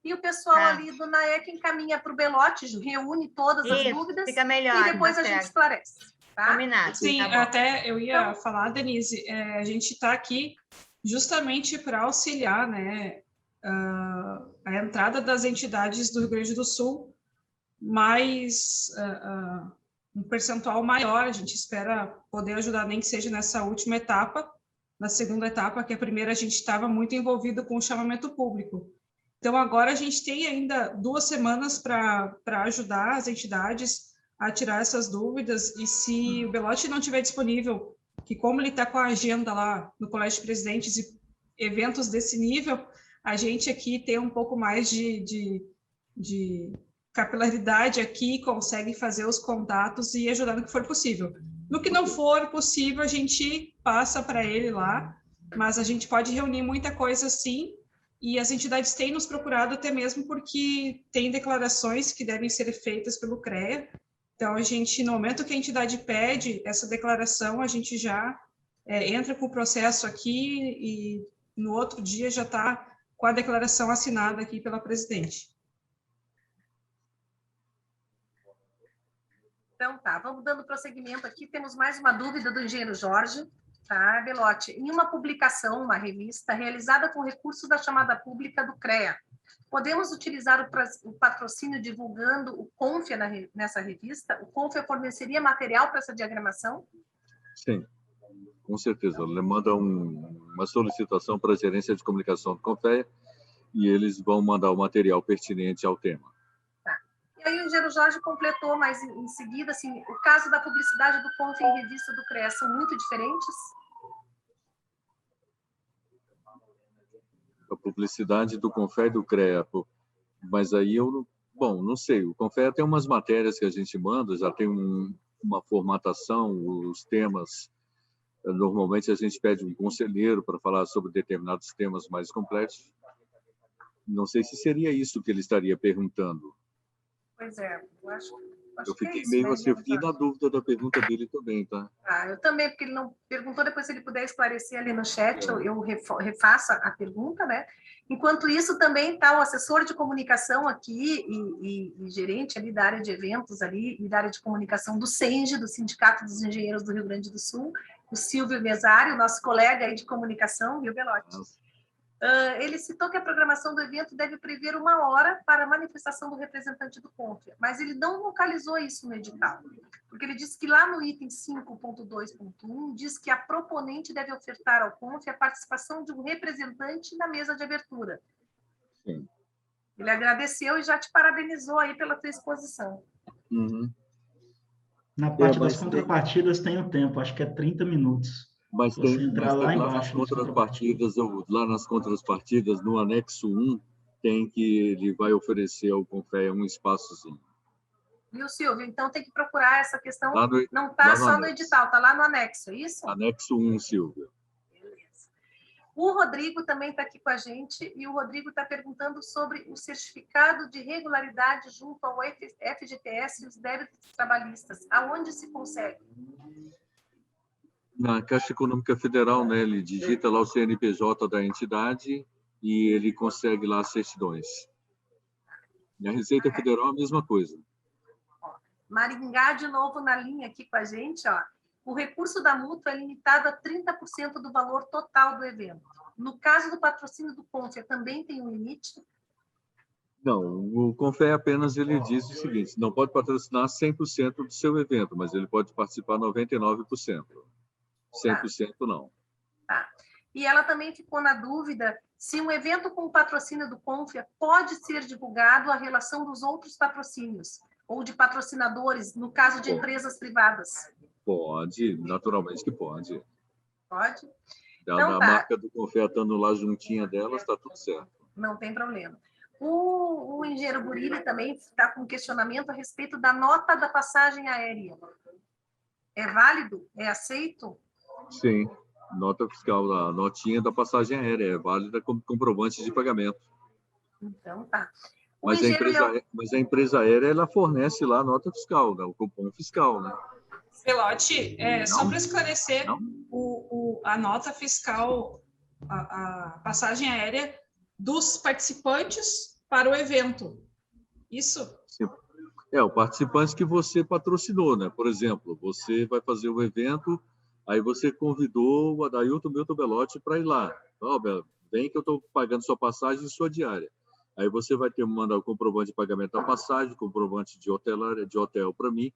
e o pessoal ali do NAEC encaminha para o Belotti, reúne todas as dúvidas, fica melhor, e depois a gente esclarece. Tá? Combinado. Sim, até eu ia falar, Denise, a gente está aqui justamente para auxiliar, né, a entrada das entidades do Rio Grande do Sul, mais um percentual maior. A gente espera poder ajudar, nem que seja nessa última etapa. Na segunda etapa, que a primeira a gente estava muito envolvido com o chamamento público. Então, agora a gente tem ainda 2 semanas para ajudar as entidades a tirar essas dúvidas, e se o Belotti não estiver disponível, que como ele está com a agenda lá no Colégio de Presidentes e eventos desse nível, a gente aqui tem um pouco mais de capilaridade aqui, consegue fazer os contatos e ajudar no que for possível. No que não for possível, a gente passa para ele lá, mas a gente pode reunir muita coisa sim, e as entidades têm nos procurado até mesmo porque tem declarações que devem ser feitas pelo CREA. Então, a gente, no momento que a entidade pede essa declaração, a gente já entra com o processo aqui e no outro dia já está com a declaração assinada aqui pela presidente. Então, tá, vamos dando prosseguimento aqui. Temos mais uma dúvida do engenheiro Jorge, tá, Belotti? Em uma publicação, uma revista, realizada com recurso da chamada pública do CREA, podemos utilizar o patrocínio divulgando o CONFIA nessa revista? O CONFIA forneceria material para essa diagramação? Sim, com certeza. Ele manda uma solicitação para a gerência de comunicação do CONFEA e eles vão mandar o material pertinente ao tema. E aí o engenheiro Jorge completou, mas em seguida, assim, o caso da publicidade do CONFIA em revista do CREA são muito diferentes? A publicidade do CONFEA e do CREA, mas aí eu não sei. O CONFEA tem umas matérias que a gente manda, já tem uma formatação, os temas. Normalmente a gente pede um conselheiro para falar sobre determinados temas mais complexos. Não sei se seria isso que ele estaria perguntando. Pois é, eu fiquei meio assim, eu fiquei na dúvida da pergunta dele também, tá? Eu também, porque ele não perguntou, depois se ele puder esclarecer ali no chat, eu refaço a pergunta, né? Enquanto isso, também está o assessor de comunicação aqui e gerente ali da área de eventos ali e da área de comunicação do SENGE, do Sindicato dos Engenheiros do Rio Grande do Sul, o Silvio Mesário, nosso colega aí de comunicação, viu, Belotti? Ele citou que a programação do evento deve prever 1 hora para a manifestação do representante do CONFIA, mas ele não localizou isso no edital, porque ele disse que lá no item 5.2.1 diz que a proponente deve ofertar ao CONFIA a participação de um representante na mesa de abertura. Sim. Ele agradeceu e já te parabenizou aí pela tua exposição. Uhum. Na parte das contrapartidas tem o tempo, acho que é 30 minutos. Mas Se você tem, entrar lá lá embaixo, lá nas contrapartidas, no anexo 1, tem que ele vai oferecer ao CONFEA um espaçozinho. Viu, Silvio? Então tem que procurar essa questão. Não lá está só no edital, está lá no anexo, é isso? Anexo 1, Silvia. Beleza. O Rodrigo também está aqui com a gente, e o Rodrigo está perguntando sobre o certificado de regularidade junto ao FGTS e os débitos trabalhistas. Aonde se consegue? Na Caixa Econômica Federal, né, ele digita lá o CNPJ da entidade e ele consegue lá as certidões. Na Receita Federal, a mesma coisa. Maringá, de novo, na linha aqui com a gente, ó. O recurso da mútua é limitado a 30% do valor total do evento. No caso do patrocínio do CONFIA, também tem um limite? Não, o CONFEA apenas ele diz o seguinte, não pode patrocinar 100% do seu evento, mas ele pode participar 99%. 100% não. Tá. E ela também ficou na dúvida se um evento com o patrocínio do CONFIA pode ser divulgado a relação dos outros patrocínios, ou de patrocinadores, no caso de empresas privadas. Pode, naturalmente que pode. Pode? A marca do CONFEA estando lá juntinha delas, está tudo certo. Não tem problema. O engenheiro Burilli também está com questionamento a respeito da nota da passagem aérea. É válido? É aceito? Sim, nota fiscal, a notinha da passagem aérea é válida como comprovante de pagamento. Então tá. Mas a empresa aérea ela fornece lá a nota fiscal, né? O cupom fiscal, né? Belotti, só para esclarecer, a nota fiscal, a passagem aérea dos participantes para o evento. Isso? Sim. O participante que você patrocinou, né? Por exemplo, você vai fazer o evento, aí você convidou o Adailton Milton Belotti para ir lá. Vem que eu estou pagando sua passagem e sua diária. Aí você vai ter que mandar o comprovante de pagamento da passagem, comprovante de hotel para mim.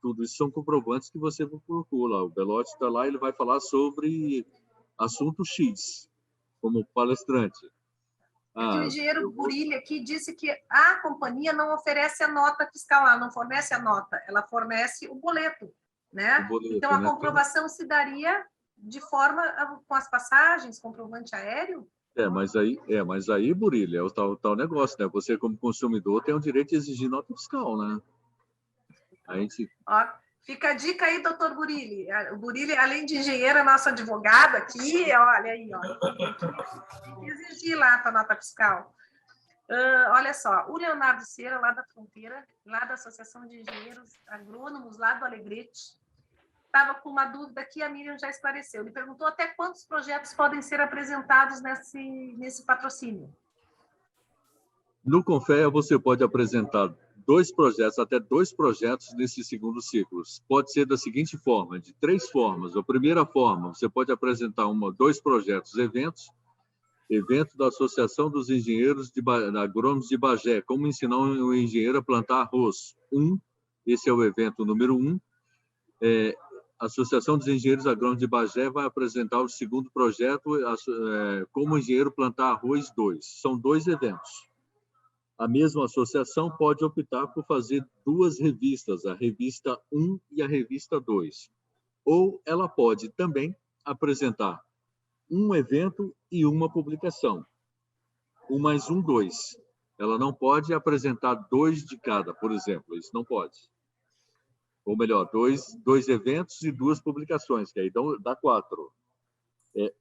Tudo isso são comprovantes que você procura lá. O Belotti está lá, ele vai falar sobre assunto X, como palestrante. O engenheiro Burilli aqui disse que a companhia não oferece a nota fiscal, ela não fornece a nota, ela fornece o boleto, né? Então, a comprovação se daria de forma com as passagens, comprovante aéreo? Mas aí, Burilli, é o tal negócio, né? Você, como consumidor, tem o direito de exigir nota fiscal, né? Fica a dica aí, doutor Burilli. O Burilli, além de engenheiro, é nosso advogado aqui, olha aí, ó. Exigir lá a tua nota fiscal. Olha só, o Leonardo Cera, lá da Fronteira, lá da Associação de Engenheiros Agrônomos, lá do Alegrete, estava com uma dúvida que a Miriam já esclareceu. Ele perguntou até quantos projetos podem ser apresentados nesse patrocínio. No CONFEA, você pode apresentar até dois projetos nesse segundo ciclo. Pode ser da seguinte forma, de 3 formas. A primeira forma, você pode apresentar 2 projetos, evento da Associação dos Engenheiros Agrônomos de Bagé, como ensinar um engenheiro a plantar arroz. Esse é o evento número 1. A Associação dos Engenheiros Agrônomos de Bagé vai apresentar o segundo projeto, como engenheiro plantar arroz 2. São 2 eventos. A mesma associação pode optar por fazer 2 revistas, a revista 1 e a revista 2. Ou ela pode também apresentar um evento e uma publicação. 1 mais 1, 2. Ela não pode apresentar 2 de cada, por exemplo. Isso não pode. Ou melhor, 2 eventos e 2 publicações, que aí dá 4.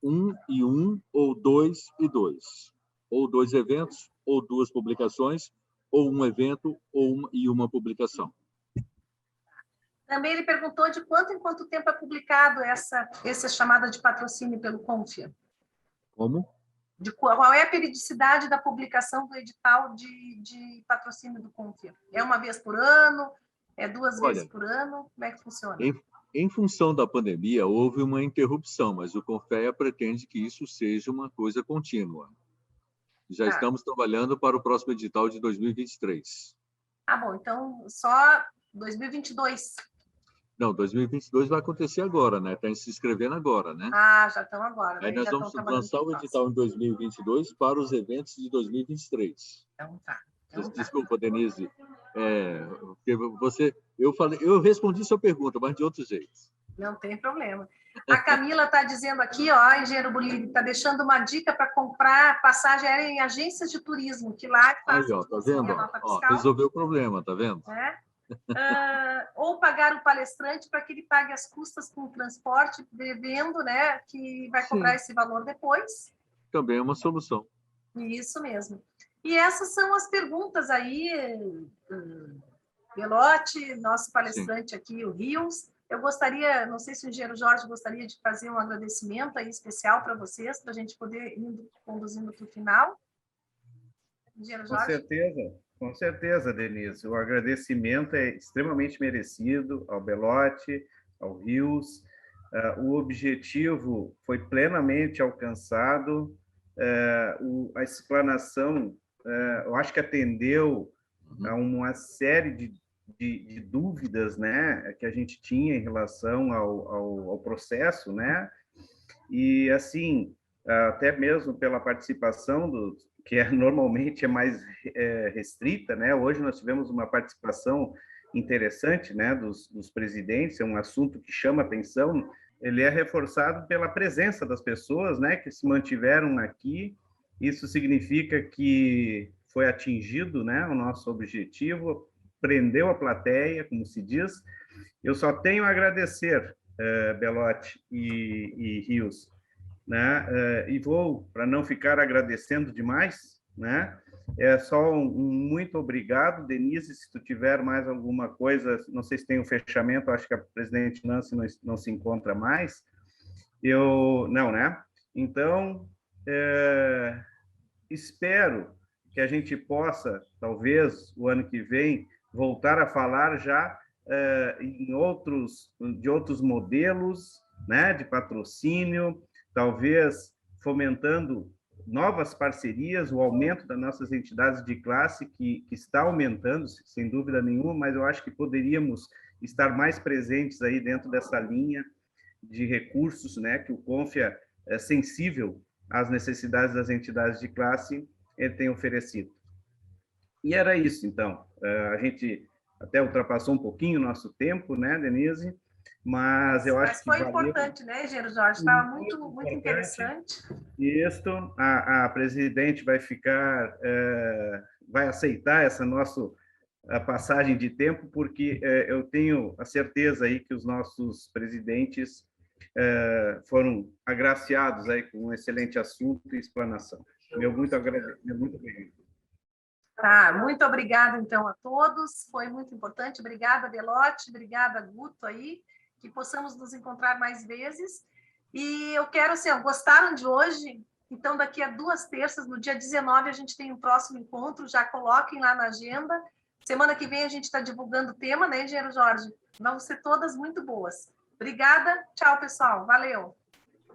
1 e 1, ou 2 e 2. Ou 2 eventos, ou 2 publicações, ou um evento, e uma publicação. Também ele perguntou de quanto em quanto tempo é publicado essa chamada de patrocínio pelo CONFIA. Como? Qual é a periodicidade da publicação do edital de patrocínio do CONFIA? É uma vez por ano? É 2 vezes por ano? Como é que funciona? Em função da pandemia, houve uma interrupção, mas o Confea pretende que isso seja uma coisa contínua. Já Tá. estamos trabalhando para o próximo edital de 2023. Ah, bom, então só 2022. Não, 2022 vai acontecer agora, né? Está se inscrevendo agora, né? Ah, já estão agora. Aí Né? nós Já vamos estão trabalhando lançar o no edital em 2022 para os eventos de 2023. Então tá. Então, tá. Desculpa, Denise. Eu respondi sua pergunta, mas de outro jeito. Não tem problema. A Camila está dizendo aqui, ó, engenheiro Bolívar, está deixando uma dica para comprar passagem aérea em agências de turismo, que lá faz Aí, ó, tá vendo? a nota Ó, fiscal. resolveu o problema, tá vendo? Né? Ou pagar o palestrante para que ele pague as custas com o transporte, devendo, né, que vai cobrar esse valor depois. Também é uma solução. Isso mesmo. E essas são as perguntas aí, Belotti, nosso palestrante aqui, o Rios. Eu gostaria, não sei se o engenheiro Jorge gostaria de fazer um agradecimento aí especial para vocês, para a gente poder ir conduzindo para o final. Engenheiro Jorge? Com certeza, Denise. O agradecimento é extremamente merecido ao Belotti, ao Rios. O objetivo foi plenamente alcançado. A explanação, eu acho que atendeu a uma série de dúvidas, né, que a gente tinha em relação ao processo, né? E, assim, até mesmo pela participação que normalmente é mais restrita, né? Hoje nós tivemos uma participação interessante, né, dos presidentes, é um assunto que chama atenção, ele é reforçado pela presença das pessoas, né, que se mantiveram aqui. Isso significa que foi atingido, né, o nosso objetivo, prendeu a plateia, como se diz. Eu só tenho a agradecer, Belotti e Rios, né? E vou, para não ficar agradecendo demais, né? É só um muito obrigado, Denise. Se tu tiver mais alguma coisa, não sei se tem um fechamento, acho que a presidente Nancy não se encontra mais. Não, né? Então, espero que a gente possa, talvez, o ano que vem, voltar a falar já de outros modelos, né, de patrocínio, talvez fomentando novas parcerias, o aumento das nossas entidades de classe, que está aumentando, sem dúvida nenhuma, mas eu acho que poderíamos estar mais presentes aí dentro dessa linha de recursos, né, que o Confea é sensível às necessidades das entidades de classe, ele tem oferecido. E era isso, então. A gente até ultrapassou um pouquinho o nosso tempo, né, Denise? Mas eu acho que foi importante, né, engenheiro Jorge? Estava muito interessante. E a presidente vai vai aceitar essa nossa passagem de tempo, porque eu tenho a certeza aí que os nossos presidentes foram agraciados aí com um excelente assunto e explanação. Muito obrigado. Tá, muito obrigada, então, a todos. Foi muito importante. Obrigada, Belotti. Obrigada, Guto, aí. Que possamos nos encontrar mais vezes. E eu quero, assim, gostaram de hoje? Então, daqui a 2 terças, no dia 19, a gente tem um próximo encontro. Já coloquem lá na agenda. Semana que vem a gente está divulgando o tema, né, engenheiro Jorge? Vão ser todas muito boas. Obrigada. Tchau, pessoal. Valeu.